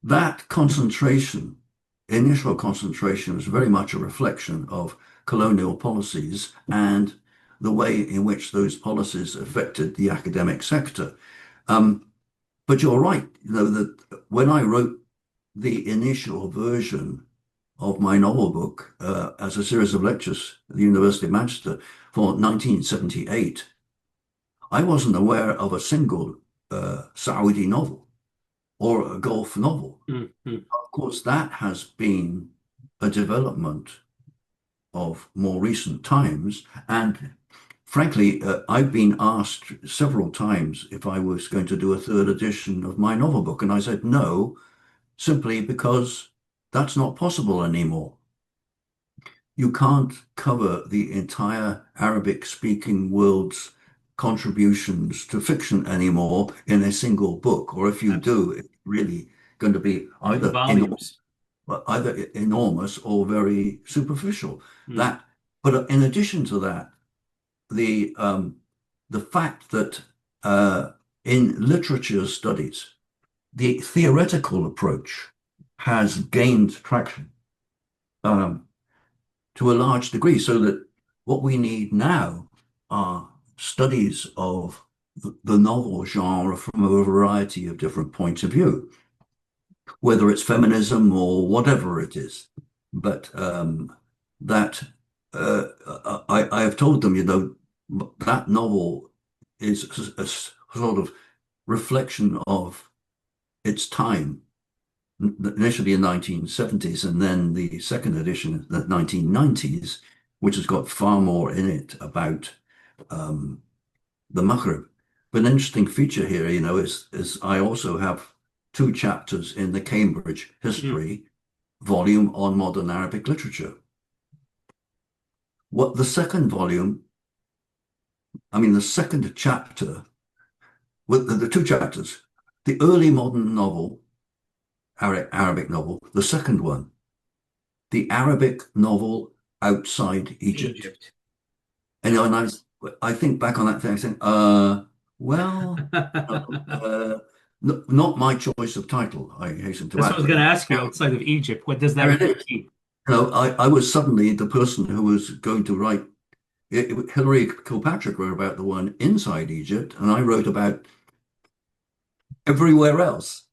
[SPEAKER 2] that concentration, initial concentration, was very much a reflection of colonial policies and the way in which those policies affected the academic sector. Um, but you're right, that when I wrote the initial version of my novel book as a series of lectures at the University of Manchester for 1978, I wasn't aware of a single Saudi novel or a Gulf novel.
[SPEAKER 1] Mm, mm.
[SPEAKER 2] Of course, that has been a development of more recent times. And frankly, I've been asked several times if I was going to do a third edition of my novel book. And I said no, simply because that's not possible anymore. You can't cover the entire Arabic speaking world's contributions to fiction anymore in a single book. Or if you do,
[SPEAKER 1] Absolutely.
[SPEAKER 2] it's really going to be
[SPEAKER 1] Volumes.
[SPEAKER 2] either enormous or very superficial.
[SPEAKER 1] Mm,
[SPEAKER 2] That, but in addition to that, the fact that in literature studies, the theoretical approach has gained traction um, to a large degree, so that what we need now are studies of the novel genre from a variety of different points of view, whether it's feminism or whatever it is. But that I have told them, that novel is a sort of reflection of its time, initially in 1970s, and then the second edition in the 1990s, which has got far more in it about um, the Maghreb. But an interesting feature here, is I also have two chapters in the Cambridge
[SPEAKER 1] mm.
[SPEAKER 2] history volume on modern Arabic literature. What the second volume, I mean, the second chapter, with the two chapters, the early modern novel, Arabic novel, the second one, the Arabic novel outside Egypt.
[SPEAKER 1] Egypt.
[SPEAKER 2] And, I think back on that thing, I think, well, uh, not my choice of title, I hasten to
[SPEAKER 1] That's what I
[SPEAKER 2] add,
[SPEAKER 1] was
[SPEAKER 2] but
[SPEAKER 1] going to ask you outside of Egypt. What does that
[SPEAKER 2] there it
[SPEAKER 1] really
[SPEAKER 2] is.
[SPEAKER 1] mean?
[SPEAKER 2] I was suddenly the person who was going to write. Hilary Kilpatrick wrote about the one inside Egypt, and I wrote about everywhere else.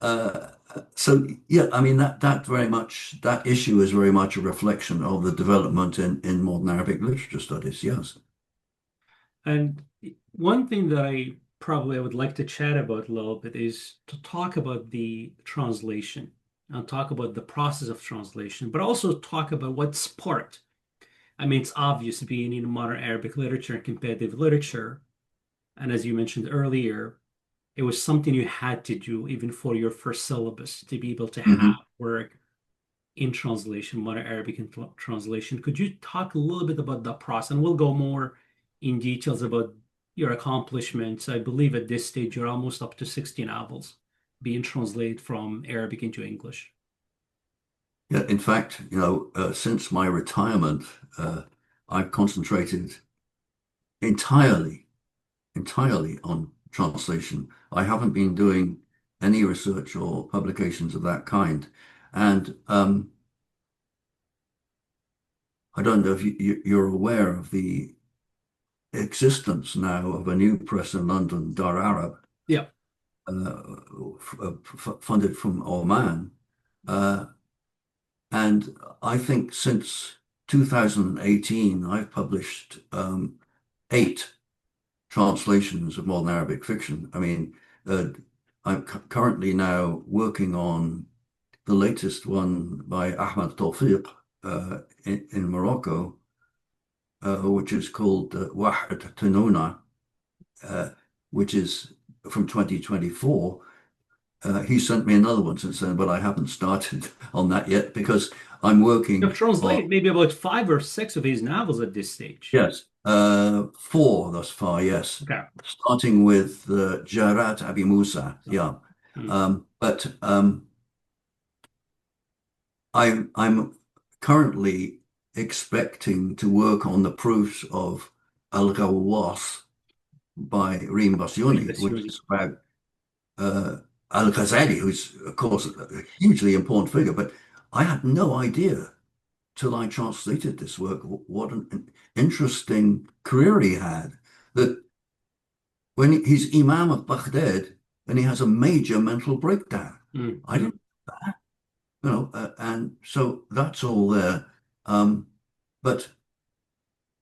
[SPEAKER 2] Uh, so yeah, I mean that very much that issue is very much a reflection of the development in modern Arabic literature studies. Yes.
[SPEAKER 1] And one thing that I would like to chat about a little bit is to talk about the translation and talk about the process of translation, but also talk about what sparked. I mean, it's obvious being in modern Arabic literature and comparative literature. And as you mentioned earlier, it was something you had to do even for your first syllabus to be able to
[SPEAKER 2] Mhm.
[SPEAKER 1] have work in translation, modern Arabic in translation. Could you talk a little bit about that process? And we'll go more in details about your accomplishments. I believe at this stage you're almost up to 60 novels being translated from Arabic into English.
[SPEAKER 2] Yeah. In fact, since my retirement, I've concentrated entirely, entirely on translation. I haven't been doing any research or publications of that kind, and I don't know if you're aware of the existence now of a new press in London, Dar Arab,
[SPEAKER 1] Yeah.
[SPEAKER 2] funded from Oman. Uh, and I think since 2018, I've published eight translations of modern Arabic fiction. I mean, uh, I'm currently now working on the latest one by Ahmed Tawfiq in Morocco, which is called Wahd Tanuna, uh, which is from 2024. He sent me another one since then, but I haven't started on that yet because I'm
[SPEAKER 1] You've
[SPEAKER 2] working on,
[SPEAKER 1] translated maybe about 5 or 6 of his novels at this stage.
[SPEAKER 2] yes, Four thus far, yes.
[SPEAKER 1] Okay.
[SPEAKER 2] Starting with Jarat Abi Musa,
[SPEAKER 1] So,
[SPEAKER 2] yeah.
[SPEAKER 1] mm,
[SPEAKER 2] But I'm currently expecting to work on the proofs of Al-Ghawwas by Reem Bassiouni, which
[SPEAKER 1] Basically.
[SPEAKER 2] is about uh, Al-Ghazali, who's, of course, a hugely important figure. But I had no idea till I translated this work what an interesting career he had. That when he's Imam of Baghdad and he has a major mental breakdown. I
[SPEAKER 1] Mm.
[SPEAKER 2] didn't, and so that's all there. Um, but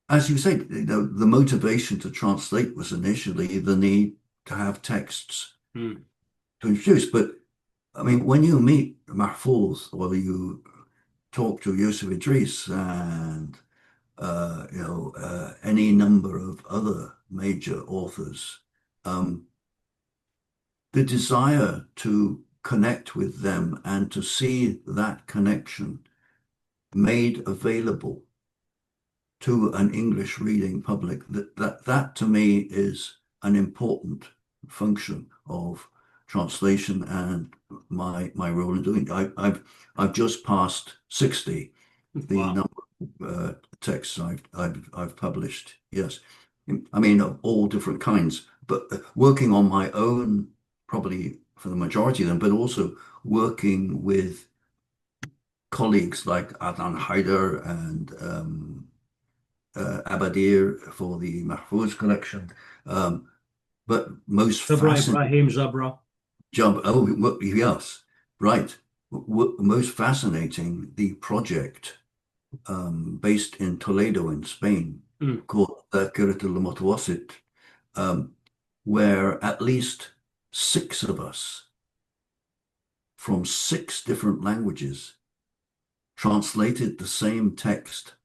[SPEAKER 2] as you say, the motivation to translate was initially the need to have texts
[SPEAKER 1] Mm.
[SPEAKER 2] to introduce. But I mean, when you meet Mahfouz or you talk to Yusuf Idris and any number of other major authors, um, the desire to connect with them and to see that connection made available to an English reading public, that to me is an important function of translation and my role in doing it. I've just passed 60, the
[SPEAKER 1] Wow.
[SPEAKER 2] number of texts I've published. Yes, I mean of all different kinds, but working on my own, probably for the majority of them, but also working with colleagues like Adnan Haider and Abadir for the Mahfouz collection. Um, but most
[SPEAKER 1] Zabra
[SPEAKER 2] fascinating
[SPEAKER 1] Ibrahim Zabra.
[SPEAKER 2] job, oh, yes, right. Most fascinating, the project based in Toledo in Spain
[SPEAKER 1] Mm.
[SPEAKER 2] called Qiratul Mutawassit, um, where at least six of us from six different languages translated the same text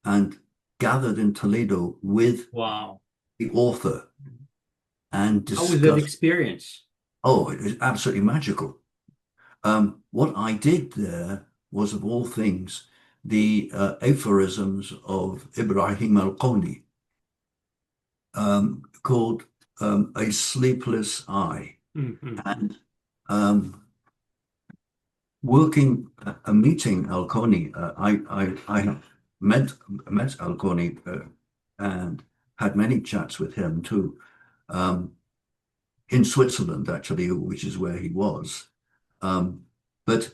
[SPEAKER 2] and gathered in Toledo with
[SPEAKER 1] Wow.
[SPEAKER 2] the author and
[SPEAKER 1] How was that
[SPEAKER 2] discussed.
[SPEAKER 1] experience?
[SPEAKER 2] Oh, it was absolutely magical. What I did there was, of all things, the aphorisms of Ibrahim al-Qawni, called A Sleepless Eye.
[SPEAKER 1] Mm-hmm.
[SPEAKER 2] And um, meeting al-Qawni, I have met al-Qawni and had many chats with him too, um, in Switzerland, actually, which is where he was. But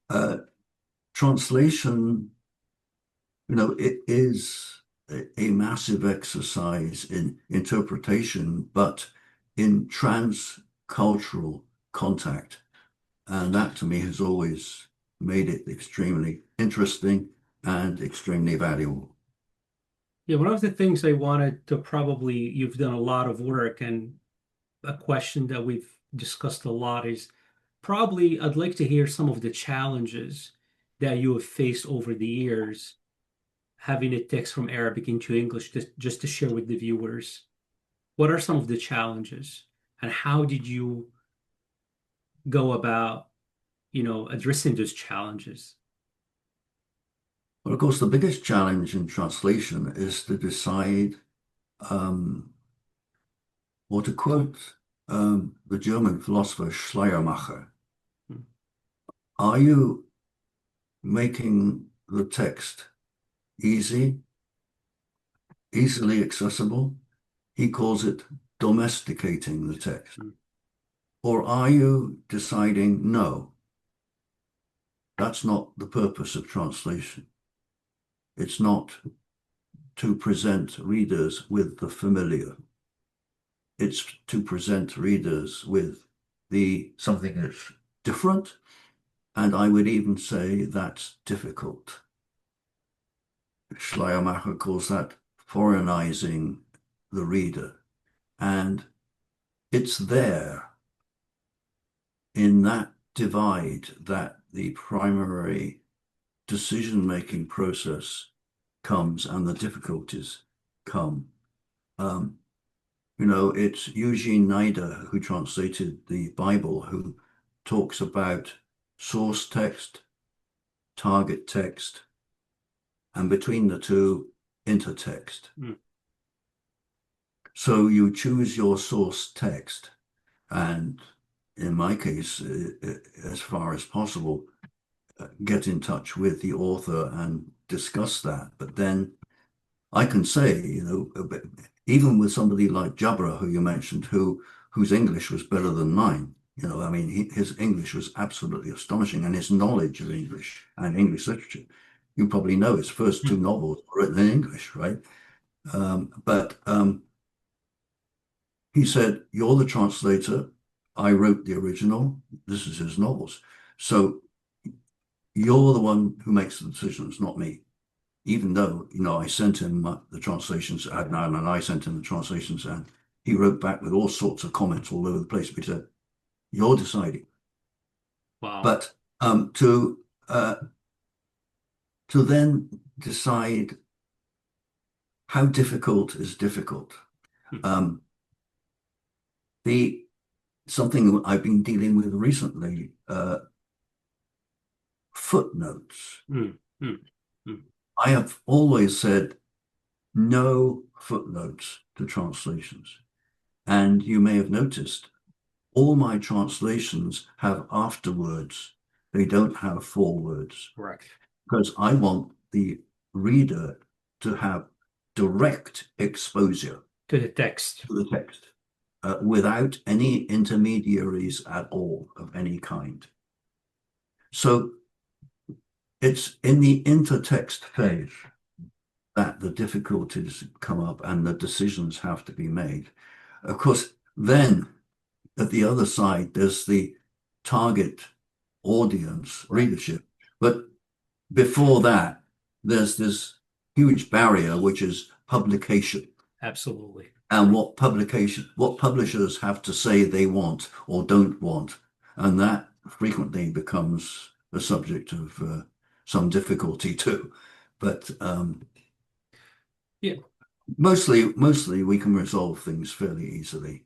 [SPEAKER 2] uh, translation, it is a massive exercise in interpretation, but in transcultural contact. And that to me has always made it extremely interesting and extremely valuable.
[SPEAKER 1] Yeah, one of the things I wanted to probably, you've done a lot of work, and a question that we've discussed a lot is probably I'd like to hear some of the challenges that you have faced over the years, having it text from Arabic into English, just to share with the viewers. What are some of the challenges, and how did you go about, addressing those challenges?
[SPEAKER 2] But of course, the biggest challenge in translation is to decide, um, or to quote the German philosopher Schleiermacher,
[SPEAKER 1] Hmm.
[SPEAKER 2] are you making the text easy, easily accessible? He calls it domesticating the text.
[SPEAKER 1] Hmm.
[SPEAKER 2] Or are you deciding, no, that's not the purpose of translation. It's not to present readers with the familiar. It's to present readers with the something that's different, and I would even say that's difficult. Schleiermacher calls that foreignizing the reader. And it's there in that divide that the primary decision-making process comes and the difficulties come. Um, it's Eugene Nida who translated the Bible, who talks about source text, target text, and between the two, intertext.
[SPEAKER 1] mm,
[SPEAKER 2] So you choose your source text, and in my case, as far as possible, get in touch with the author and discuss that. But then I can say, even with somebody like Jabra, who you mentioned, whose English was better than mine, I mean, his English was absolutely astonishing, and his knowledge of English and English literature. You probably know his first two
[SPEAKER 1] mm.
[SPEAKER 2] novels were written in English, right? But he said, "You're the translator. I wrote the original. This is his novels. So you're the one who makes the decisions, not me." Even though, I sent him the translations, and I sent him the translations, and he wrote back with all sorts of comments all over the place. But he said, "You're deciding."
[SPEAKER 1] Wow.
[SPEAKER 2] But uh, to then decide how difficult is difficult.
[SPEAKER 1] Mm,
[SPEAKER 2] Um, the Something I've been dealing with recently, footnotes.
[SPEAKER 1] mm, mm, mm.
[SPEAKER 2] I have always said no footnotes to translations. And you may have noticed all my translations have afterwords. They don't have forewords
[SPEAKER 1] Correct.
[SPEAKER 2] because I want the reader to have direct exposure
[SPEAKER 1] To the text.
[SPEAKER 2] to the text without any intermediaries at all of any kind. So it's in the intertext phase that the difficulties come up and the decisions have to be made. Of course, then at the other side, there's the target audience
[SPEAKER 1] Right.
[SPEAKER 2] readership. But before that, there's this huge barrier, which is publication
[SPEAKER 1] Absolutely.
[SPEAKER 2] and what publishers have to say they want or don't want. And that frequently becomes a subject of some difficulty too. But
[SPEAKER 1] Yeah.
[SPEAKER 2] mostly we can resolve things fairly easily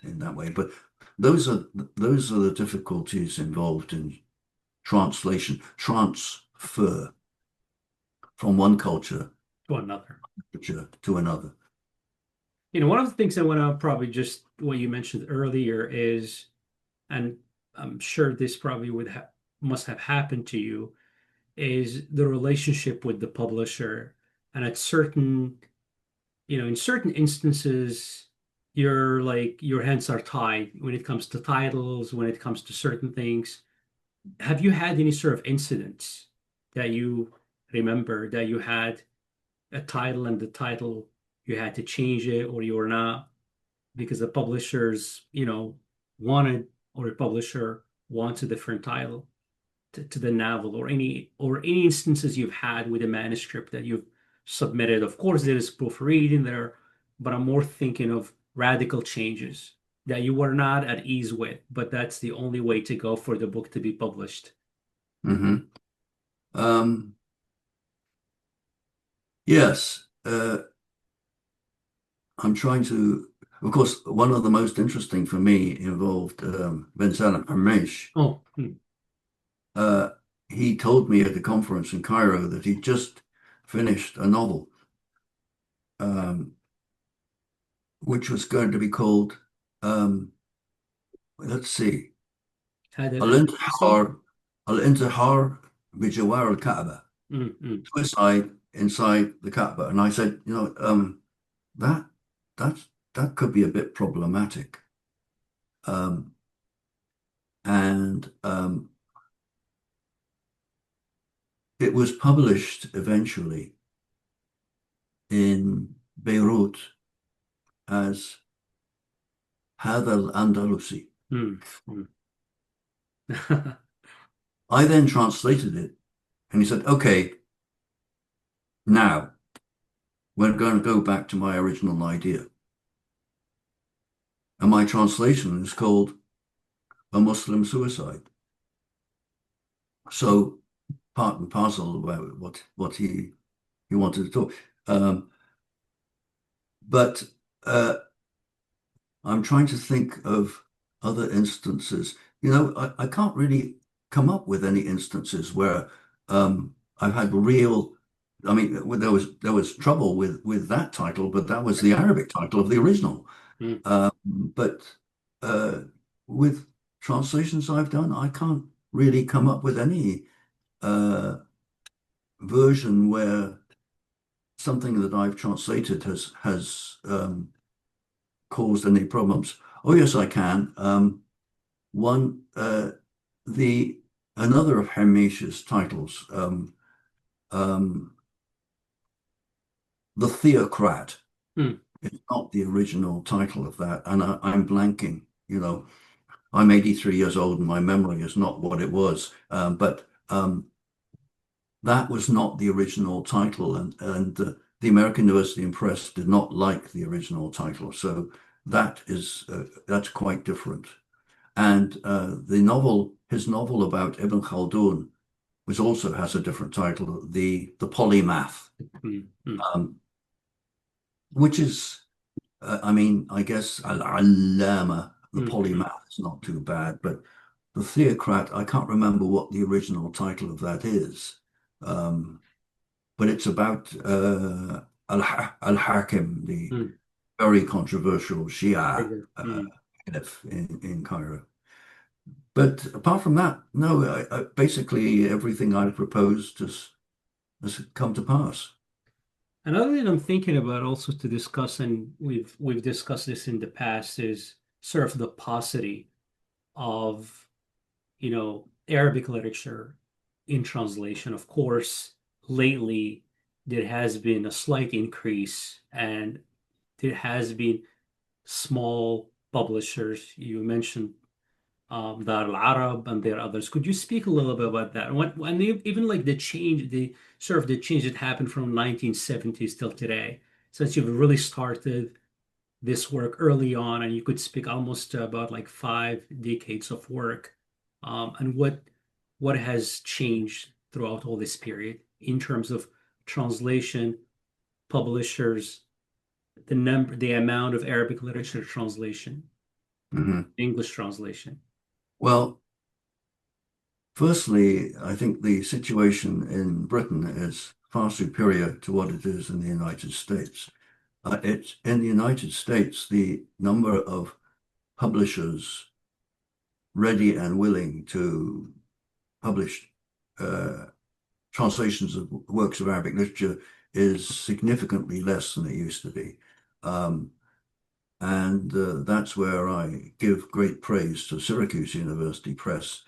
[SPEAKER 2] in that way. But those are those are the difficulties involved in translation, transfer from one
[SPEAKER 1] To another.
[SPEAKER 2] culture to another.
[SPEAKER 1] One of the things I want to probably just what you mentioned earlier is, and I'm sure this probably must have happened to you, is the relationship with the publisher. And at certain, in certain instances, you're like your hands are tied when it comes to titles, when it comes to certain things. Have you had any sort of incidents that you remember that you had a title and the title you had to change it or you were not because the publishers, wanted or a publisher wants a different title to the novel or any instances you've had with a manuscript that you've submitted. Of course, there is proofreading there, but I'm more thinking of radical changes that you were not at ease with, but that's the only way to go for the book to be published.
[SPEAKER 2] Hmm. Yes, I'm trying to. Of course, one of the most interesting for me involved Vincent Hermesh.
[SPEAKER 1] Oh,
[SPEAKER 2] Uh, he told me at the conference in Cairo that he just finished a novel, um, which was going to be called, um, let's see,
[SPEAKER 1] had an anniversary.
[SPEAKER 2] Al-Intihar, Al-Intihar Bijawar al-Kaaba,
[SPEAKER 1] Mm, mm.
[SPEAKER 2] suicide inside the Kaaba. And I said, that that that could be a bit problematic. Um, and it was published eventually in Beirut as هذا الأندلسي.
[SPEAKER 1] Mm, mm.
[SPEAKER 2] I then translated it, and he said, "Okay, now we're going to go back to my original idea." And my translation is called A Muslim Suicide. So part and parcel about what he wanted to talk. But I'm trying to think of other instances. I can't really come up with any instances where I've had real I mean, there was trouble with that title, but that was the Arabic title of the original.
[SPEAKER 1] Mm.
[SPEAKER 2] But uh, with translations I've done, I can't really come up with any uh, version where something that I've translated has caused any problems. Oh yes, I can. One the Another of Hamish's titles, um, The Theocrat.
[SPEAKER 1] Mm.
[SPEAKER 2] It's not the original title of that, and I'm blanking. I'm 83 years old, and my memory is not what it was. But that was not the original title, and the American University Press did not like the original title, so that's quite different. And his novel about Ibn Khaldun, which also has a different title, the Polymath,
[SPEAKER 1] Mm. Mm.
[SPEAKER 2] um, which is, I mean, I guess Al-Allama, the
[SPEAKER 1] Mm. Mm.
[SPEAKER 2] Polymath is not too bad, but the Theocrat, I can't remember what the original title of that is. Um, but it's about Al-Hakim, the
[SPEAKER 1] Mm.
[SPEAKER 2] very controversial Shia
[SPEAKER 1] Figure. Mm.
[SPEAKER 2] caliph in Cairo. But apart from that, no, basically everything I proposed has come to pass.
[SPEAKER 1] Another thing I'm thinking about also to discuss, and we've discussed this in the past, is sort of the paucity of, Arabic literature in translation. Of course, lately there has been a slight increase, and there has been small publishers. You mentioned Dar al-Arab, and there are others. Could you speak a little bit about that? And even like the change that happened from 1970s till today, since you've really started this work early on, and you could speak almost about like 5 decades of work, and what has changed throughout all this period in terms of translation, publishers, the amount of Arabic literature translation,
[SPEAKER 2] Mhm.
[SPEAKER 1] English translation.
[SPEAKER 2] Well, firstly, I think the situation in Britain is far superior to what it is in the United States. It's in the United States, the number of publishers ready and willing to publish uh, translations of works of Arabic literature is significantly less than it used to be. Um, and that's where I give great praise to Syracuse University Press,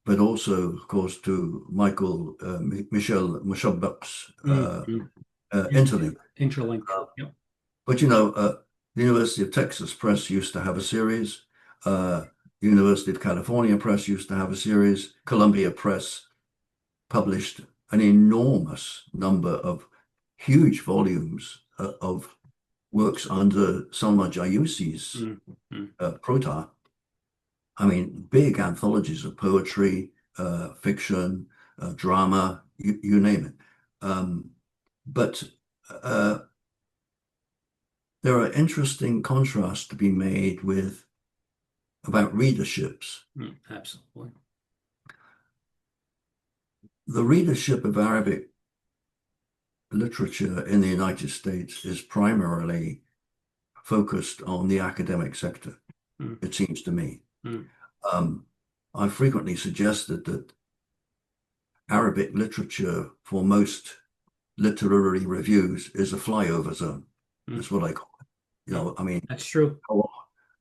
[SPEAKER 2] but also, of course, to Michel Mouchabak's
[SPEAKER 1] Mm-hmm.
[SPEAKER 2] interlink.
[SPEAKER 1] Interlink.
[SPEAKER 2] Uh,
[SPEAKER 1] Yep.
[SPEAKER 2] but the University of Texas Press used to have a series. University of California Press used to have a series. Columbia Press published an enormous number of huge volumes of works under Salma Jayusi's
[SPEAKER 1] Mm-hmm.
[SPEAKER 2] prota. I mean, big anthologies of poetry, fiction, drama, you name it. But uh, there are interesting contrasts to be made with about readerships.
[SPEAKER 1] Absolutely.
[SPEAKER 2] The readership of Arabic literature in the United States is primarily focused on the academic sector, it seems to me.
[SPEAKER 1] Mm-hmm.
[SPEAKER 2] Um, I frequently suggested that Arabic literature for most literary reviews is a flyover zone. That's what I call it.
[SPEAKER 1] Yeah,
[SPEAKER 2] I mean,
[SPEAKER 1] that's true.
[SPEAKER 2] how,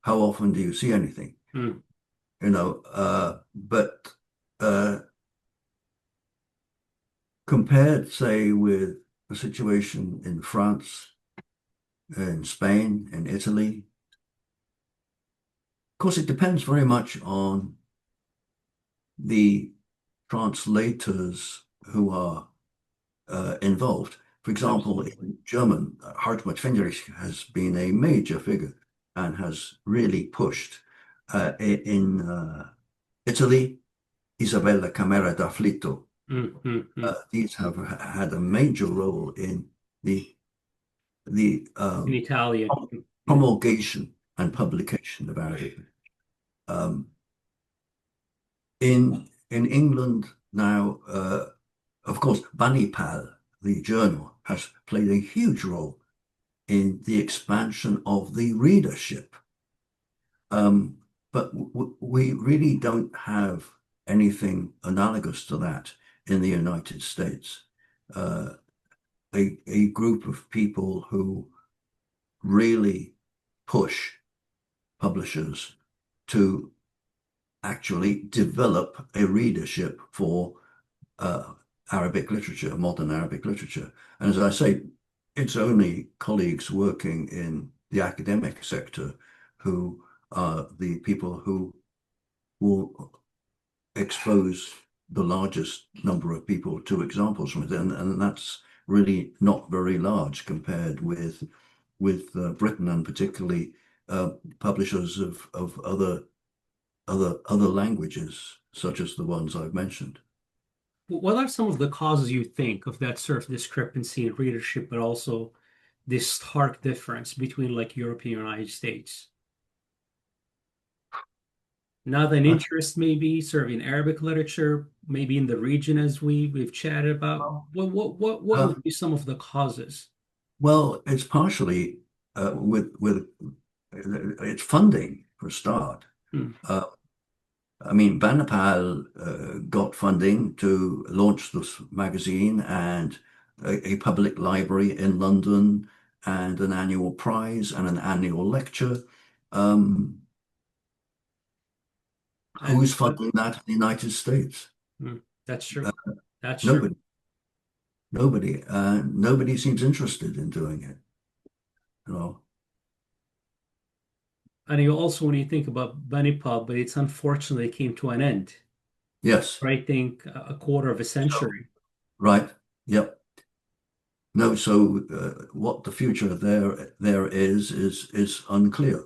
[SPEAKER 2] how often do you see anything?
[SPEAKER 1] Mm.
[SPEAKER 2] But compared, say, with the situation in France, in Spain, in Italy, of course, it depends very much on the translators who are involved. For example,
[SPEAKER 1] Absolutely.
[SPEAKER 2] in German, Hartmut Fendrich has been a major figure and has really pushed. In Italy, Isabella Camera d'Afflitto.
[SPEAKER 1] Mm-hmm.
[SPEAKER 2] These have had a major role in the
[SPEAKER 1] In Italian. Mm.
[SPEAKER 2] promulgation and publication of Arabic. Um, in England now, of course, Banipal the journal has played a huge role in the expansion of the readership. Um, but we really don't have anything analogous to that in the United States. Uh, a group of people who really push publishers to actually develop a readership for uh, Arabic literature, modern Arabic literature. And as I say, it's only colleagues working in the academic sector who are the people who will expose the largest number of people to examples from it. And that's really not very large compared with Britain, and particularly publishers of other languages, such as the ones I've mentioned.
[SPEAKER 1] What are some of the causes you think of that sort of discrepancy in readership, but also this stark difference between like Europe and United States? Not an
[SPEAKER 2] That,
[SPEAKER 1] interest, maybe, sort of in Arabic literature, maybe in the region as we've chatted about. What
[SPEAKER 2] uh,
[SPEAKER 1] would be some of the causes?
[SPEAKER 2] well, it's partially with it's funding for a start.
[SPEAKER 1] Hmm.
[SPEAKER 2] Uh, I mean, Banapal got funding to launch this magazine and a public library in London and an annual prize and an annual lecture. Um,
[SPEAKER 1] And
[SPEAKER 2] who's funding that in the United States?
[SPEAKER 1] hmm, that's true.
[SPEAKER 2] Uh,
[SPEAKER 1] That's true.
[SPEAKER 2] nobody, nobody seems interested in doing it. You know?
[SPEAKER 1] And you also, when you think about Bunny Pub, but it's unfortunately came to an end,
[SPEAKER 2] Yes.
[SPEAKER 1] I think a quarter of a
[SPEAKER 2] So,
[SPEAKER 1] century.
[SPEAKER 2] right. Yep. No. So, what the future there is unclear.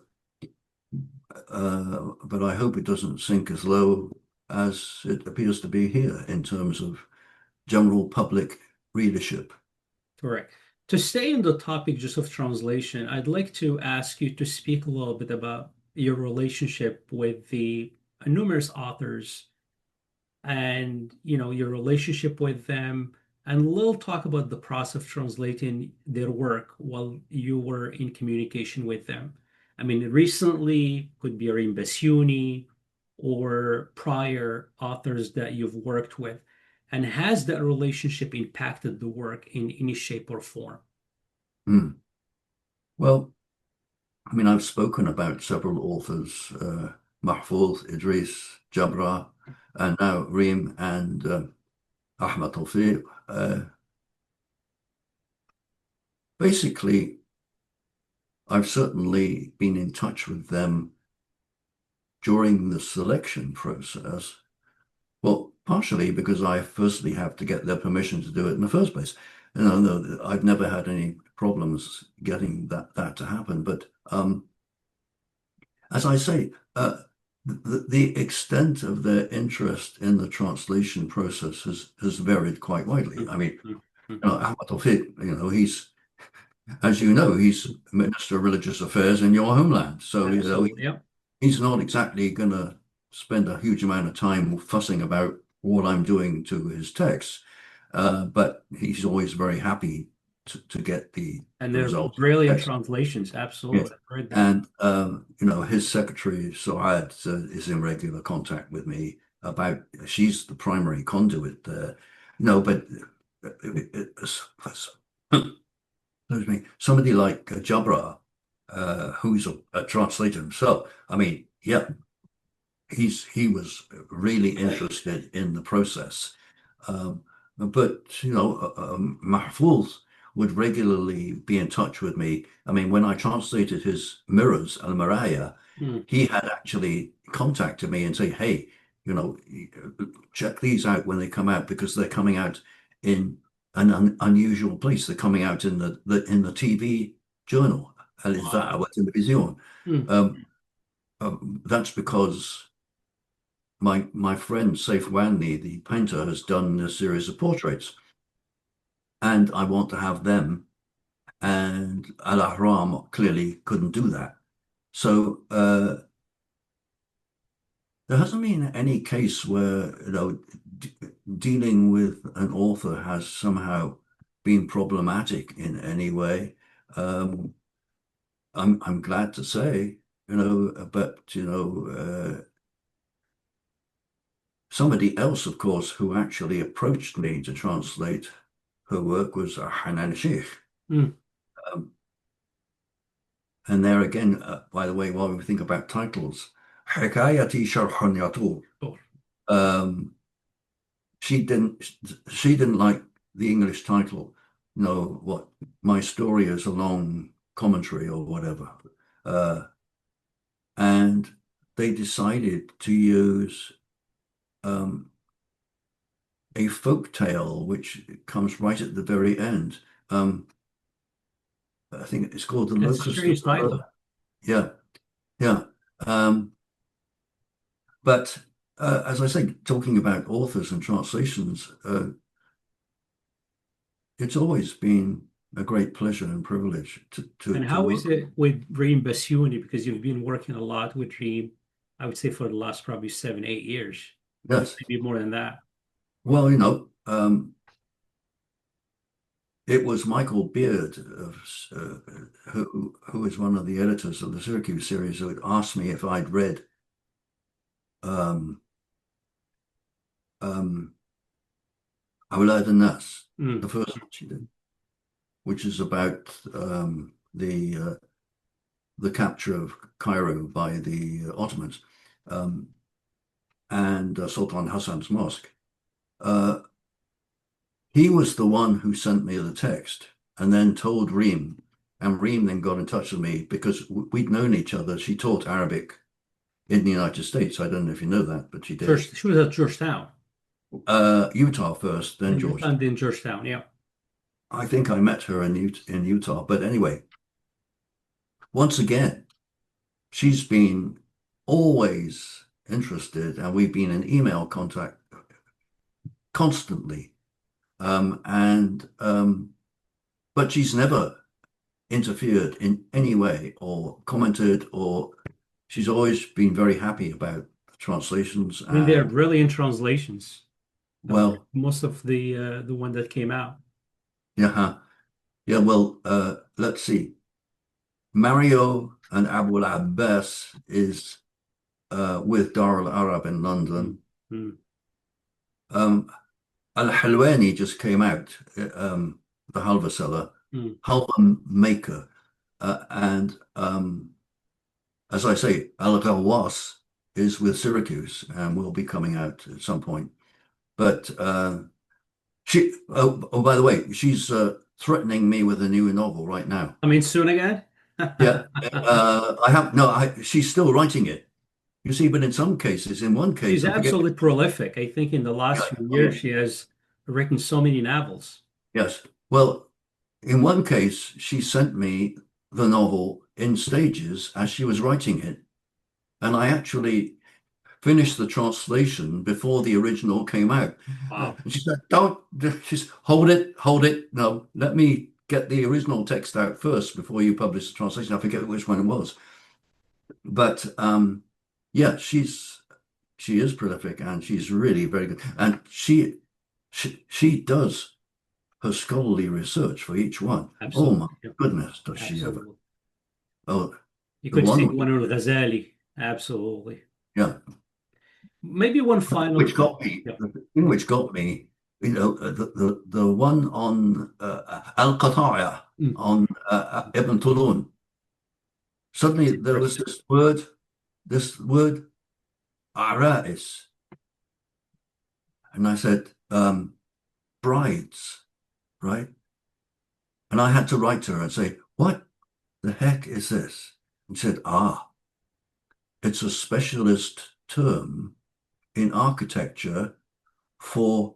[SPEAKER 2] But I hope it doesn't sink as low as it appears to be here in terms of general public readership.
[SPEAKER 1] Correct. To stay in the topic just of translation, I'd like to ask you to speak a little bit about your relationship with the numerous authors and your relationship with them, and a little talk about the process of translating their work while you were in communication with them. I mean, recently could be Reem Bassiouni or prior authors that you've worked with. And has that relationship impacted the work in any shape or form?
[SPEAKER 2] Hmm. Well, I mean, I've spoken about several authors, Mahfouz, Idris, Jabra, and now Reem and Ahmed Tawfiq. Basically, I've certainly been in touch with them during the selection process. Well, partially because I firstly have to get their permission to do it in the first place. And I know that I've never had any problems getting that to happen. But as I say, the extent of their interest in the translation process has varied quite widely. I mean,
[SPEAKER 1] Mhm.
[SPEAKER 2] Ahmed Tawfiq, as you know, he's Minister of Religious Affairs in your homeland. So,
[SPEAKER 1] Absolutely. Yep.
[SPEAKER 2] he's not exactly going to spend a huge amount of time fussing about what I'm doing to his texts. But he's always very happy to get
[SPEAKER 1] And
[SPEAKER 2] the
[SPEAKER 1] they're
[SPEAKER 2] results.
[SPEAKER 1] brilliant
[SPEAKER 2] Yes.
[SPEAKER 1] translations.
[SPEAKER 2] Yes.
[SPEAKER 1] Absolutely. I've read them.
[SPEAKER 2] And, his secretary, Suad, is in regular contact with me about, she's the primary conduit there. No, but excuse me, somebody like Jabra, who's a translator himself. I mean, yeah, he was really interested in the process. Um, but Mahfouz would regularly be in touch with me. I mean, when I translated his Mirrors Al Maraya,
[SPEAKER 1] Mm.
[SPEAKER 2] he had actually contacted me and say, "Hey, check these out when they come out because they're coming out in an unusual place. They're coming out in the TV journal, Al
[SPEAKER 1] Wow.
[SPEAKER 2] Izzaa wa Television."
[SPEAKER 1] Mm.
[SPEAKER 2] Um, that's because my friend Saif Wanli, the painter, has done a series of portraits, and I want to have them. And Al Ahram clearly couldn't do that. So there hasn't been any case where dealing with an author has somehow been problematic in any way. Um, I'm glad to say, but somebody else, of course, who actually approached me to translate her work was Hanan Sheikh.
[SPEAKER 1] Mm.
[SPEAKER 2] Um, and there again, by the way, while we think about titles, حكايتي شرح يطول.
[SPEAKER 1] Oh.
[SPEAKER 2] Um, she didn't like the English title. What my story is a long commentary or whatever. Uh, and they decided to use um, a folk tale which comes right at the very end. I think it's called The
[SPEAKER 1] It's a
[SPEAKER 2] Locust of
[SPEAKER 1] strange title.
[SPEAKER 2] Yeah, yeah. Um, but as I say, talking about authors and translations, it's always been a great pleasure and privilege
[SPEAKER 1] And
[SPEAKER 2] to
[SPEAKER 1] how is
[SPEAKER 2] work.
[SPEAKER 1] it with Reem Bassiouni? Because you've been working a lot with Reem, I would say for the last probably 7, 8 years,
[SPEAKER 2] Yes.
[SPEAKER 1] maybe more than that.
[SPEAKER 2] Well, it was Michael Beard, who is one of the editors of the Syracuse series, who had asked me if I'd read um, um, Awlad Nas, the
[SPEAKER 1] Mm.
[SPEAKER 2] first one she did, which is about the capture of Cairo by the Ottomans um, and Sultan Hassan's mosque. Uh, he was the one who sent me the text and then told Reem, and Reem then got in touch with me because we'd known each other. She taught Arabic in the United States. I don't know if you know that, but she did.
[SPEAKER 1] She was at Georgetown.
[SPEAKER 2] Utah first, then
[SPEAKER 1] And you
[SPEAKER 2] Georgia.
[SPEAKER 1] found in Georgetown, yeah.
[SPEAKER 2] I think I met her in Utah. But anyway, once again, she's been always interested, and we've been in email contact constantly. And but she's never interfered in any way or commented, or she's always been very happy about the translations.
[SPEAKER 1] I mean, they're
[SPEAKER 2] And
[SPEAKER 1] brilliant translations.
[SPEAKER 2] well,
[SPEAKER 1] Most of the one that came out.
[SPEAKER 2] yeah, yeah. Well, let's see. Mario and Abu Abbas is with Dar al Arab in
[SPEAKER 1] Mm.
[SPEAKER 2] London.
[SPEAKER 1] Mm.
[SPEAKER 2] Um, Al Halwani just came out, the Halva seller,
[SPEAKER 1] Mm.
[SPEAKER 2] Halva maker, and as I say, Al Ghawwas is with Syracuse and will be coming out at some point. But by the way, she's threatening me with a new novel right now.
[SPEAKER 1] I mean, soon again.
[SPEAKER 2] Yeah, I have no. She's still writing it. You see, but in some cases, in one
[SPEAKER 1] She's
[SPEAKER 2] case, I forget.
[SPEAKER 1] absolutely prolific. I think in the last
[SPEAKER 2] Yeah,
[SPEAKER 1] few
[SPEAKER 2] oh,
[SPEAKER 1] years, she has written so many novels.
[SPEAKER 2] yes. Well, in one case, she sent me the novel in stages as she was writing it, and I actually finished the translation before the original came out.
[SPEAKER 1] Wow.
[SPEAKER 2] And she said, "Don't just hold it. No, let me get the original text out first before you publish the translation." I forget which one it was, but yeah, she is prolific and she's really very good, and she does her scholarly research for each one. Oh
[SPEAKER 1] Absolutely.
[SPEAKER 2] my
[SPEAKER 1] Yeah.
[SPEAKER 2] goodness, does she ever?
[SPEAKER 1] Absolutely.
[SPEAKER 2] Oh,
[SPEAKER 1] You
[SPEAKER 2] the
[SPEAKER 1] could see
[SPEAKER 2] one,
[SPEAKER 1] one on Ghazali. Absolutely.
[SPEAKER 2] yeah,
[SPEAKER 1] Maybe one final
[SPEAKER 2] which
[SPEAKER 1] thing.
[SPEAKER 2] got me,
[SPEAKER 1] Yeah.
[SPEAKER 2] the thing which got me, the one on Al-Qata'iyah
[SPEAKER 1] Mm.
[SPEAKER 2] on Ibn Tulun. Suddenly there was this word, Ara'is, and I said, brides, right? And I had to write to her and say, what the heck is this? And she said, it's a specialist term in architecture for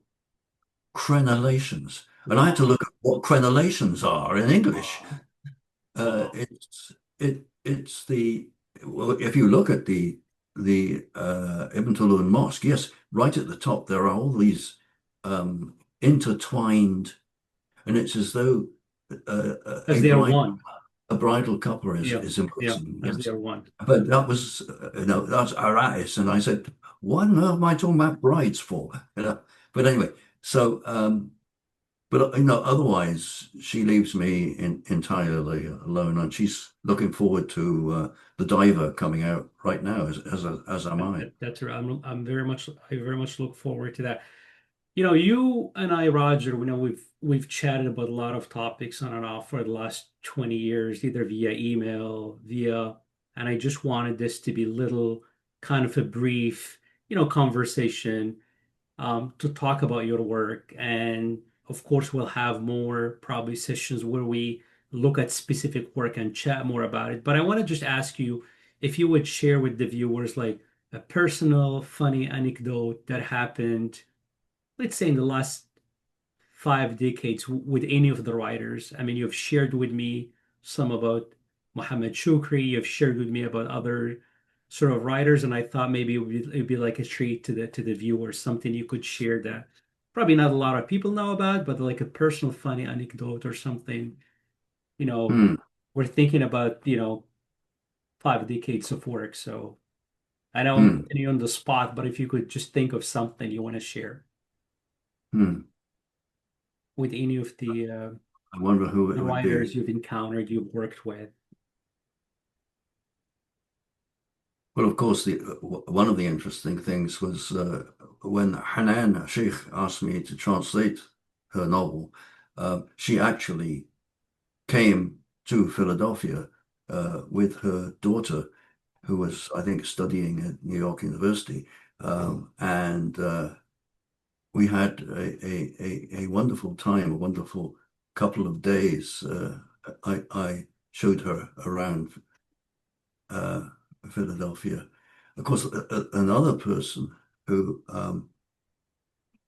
[SPEAKER 2] crenellations. And I had to
[SPEAKER 1] Wow.
[SPEAKER 2] look at what crenellations are in English.
[SPEAKER 1] Wow. Wow.
[SPEAKER 2] It's the well, if you look at the Ibn Tulun Mosque, yes, right at the top there are all these intertwined, and it's as though
[SPEAKER 1] As they are one.
[SPEAKER 2] a bridal couple
[SPEAKER 1] Yeah.
[SPEAKER 2] is
[SPEAKER 1] Yeah.
[SPEAKER 2] embracing.
[SPEAKER 1] As they
[SPEAKER 2] Yes,
[SPEAKER 1] are one.
[SPEAKER 2] but that was that's Arais, and I said, what on earth am I talking about brides for? But anyway, so But otherwise, she leaves me entirely alone, and she's looking forward to the diver coming out right now, as am I.
[SPEAKER 1] That's right. I very much look forward to that. You know, you and I, Roger, we know we've chatted about a lot of topics on and off for the last 20 years, either via email, and I just wanted this to be little kind of a brief, conversation to talk about your work. And of course, we'll have more probably sessions where we look at specific work and chat more about it. But I want to just ask you if you would share with the viewers like a personal, funny anecdote that happened, let's say in the last 5 decades with any of the writers. I mean, you've shared with me some about Muhammad Shukri, you've shared with me about other sort of writers, and I thought maybe it'd be like a treat to the viewers, something you could share that probably not a lot of people know about, but like a personal funny anecdote or something. You know,
[SPEAKER 2] Hmm,
[SPEAKER 1] we're thinking about, 5 decades of work. So I know I'm
[SPEAKER 2] hmm,
[SPEAKER 1] putting you on the spot, but if you could just think of something you want to share
[SPEAKER 2] hmm.
[SPEAKER 1] with any of
[SPEAKER 2] I wonder who it
[SPEAKER 1] the
[SPEAKER 2] would
[SPEAKER 1] writers
[SPEAKER 2] be.
[SPEAKER 1] you've encountered, you've worked with.
[SPEAKER 2] Well, of course, one of the interesting things was when Hanan Sheikh asked me to translate her novel. She actually came to Philadelphia with her daughter, who was, I think, studying at New York University. And we had a wonderful time, a wonderful couple of days. I showed her around uh, Philadelphia. Of course, another person who,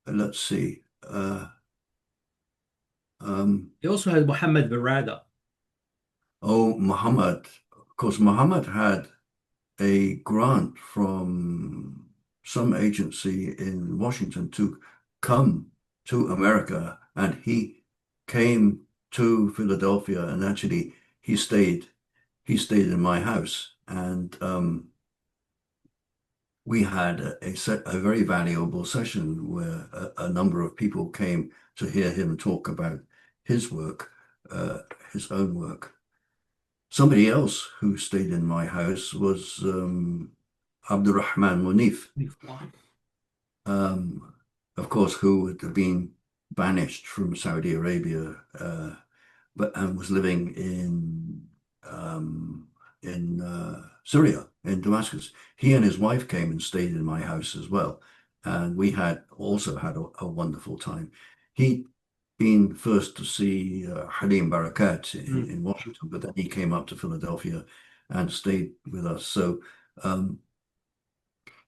[SPEAKER 2] let's see, um,
[SPEAKER 1] He also has Muhammad Barada.
[SPEAKER 2] oh, Muhammad. Of course, Muhammad had a grant from some agency in Washington to come to America, and he came to Philadelphia, and actually he stayed he stayed in my house, and we had a very valuable session where a number of people came to hear him talk about his work, uh, his own work. Somebody else who stayed in my house was Abdurrahman Munif,
[SPEAKER 1] Wow.
[SPEAKER 2] um, of course, who had been banished from Saudi Arabia, but and was living in Syria, in Damascus. He and his wife came and stayed in my house as well, and we had also had a wonderful time. He'd been first to see Halim Barakat
[SPEAKER 1] Mm.
[SPEAKER 2] in Washington, but then he came up to Philadelphia and stayed with us. So um,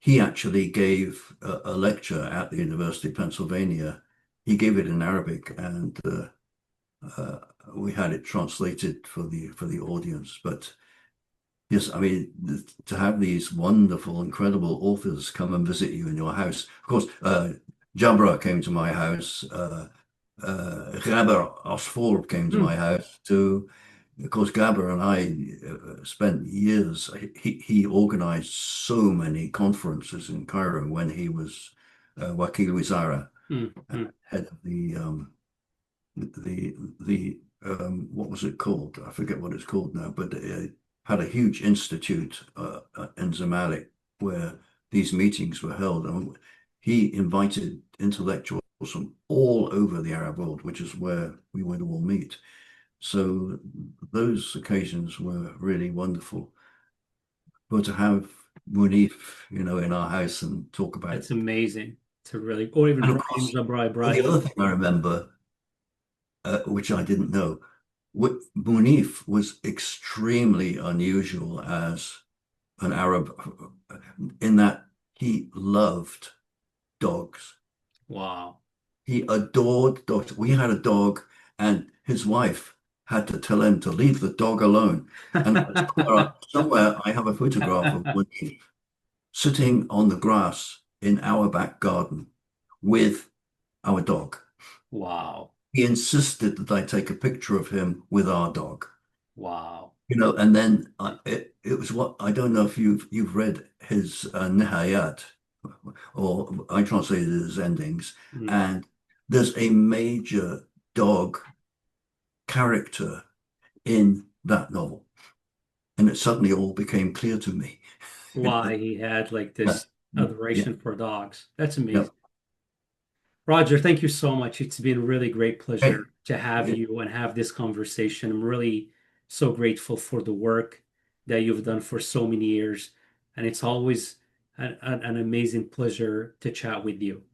[SPEAKER 2] he actually gave a lecture at the University of Pennsylvania. He gave it in Arabic, and uh, we had it translated for the audience. But yes, I mean, to have these wonderful, incredible authors come and visit you in your house. Of course, Jabra came to my house. Gabber Osfor came to my
[SPEAKER 1] Mm.
[SPEAKER 2] house too. Of course, Gabber and I spent years. He organized so many conferences in Cairo when he was Wakil Wizara,
[SPEAKER 1] Mm. Mm.
[SPEAKER 2] head of the what was it called? I forget what it's called now, but it had a huge institute in Zamalek where these meetings were held, and he invited intellectuals from all over the Arab world, which is where we would all meet. So those occasions were really wonderful. But to have Munif, in our house and talk about,
[SPEAKER 1] That's amazing. To really, or even
[SPEAKER 2] and of
[SPEAKER 1] Brahim
[SPEAKER 2] course,
[SPEAKER 1] Zabra
[SPEAKER 2] the
[SPEAKER 1] Ibrahim.
[SPEAKER 2] other thing I remember, which I didn't know, Munif was extremely unusual as an Arab in that he loved dogs.
[SPEAKER 1] Wow.
[SPEAKER 2] He adored dogs. We had a dog, and his wife had to tell him to leave the dog alone. And somewhere I have a photograph of Munif sitting on the grass in our back garden with our dog.
[SPEAKER 1] Wow.
[SPEAKER 2] He insisted that I take a picture of him with our dog.
[SPEAKER 1] Wow.
[SPEAKER 2] And then it was what I don't know if you've read his Nihayat, or I translated it as endings,
[SPEAKER 1] Mm.
[SPEAKER 2] and there's a major. dog character in that novel. And it suddenly all became clear to me.
[SPEAKER 1] Why he had like
[SPEAKER 2] Yeah.
[SPEAKER 1] this
[SPEAKER 2] Yeah.
[SPEAKER 1] adoration for dogs. That's
[SPEAKER 2] Yeah.
[SPEAKER 1] amazing. Roger, thank you so much. It's been a really great
[SPEAKER 2] Hey,
[SPEAKER 1] pleasure to have
[SPEAKER 2] it-
[SPEAKER 1] you and have this conversation. I'm really so grateful for the work that you've done for so many years. And it's always an amazing pleasure to chat with you.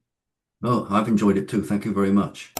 [SPEAKER 2] oh, I've enjoyed it too. Thank you very much.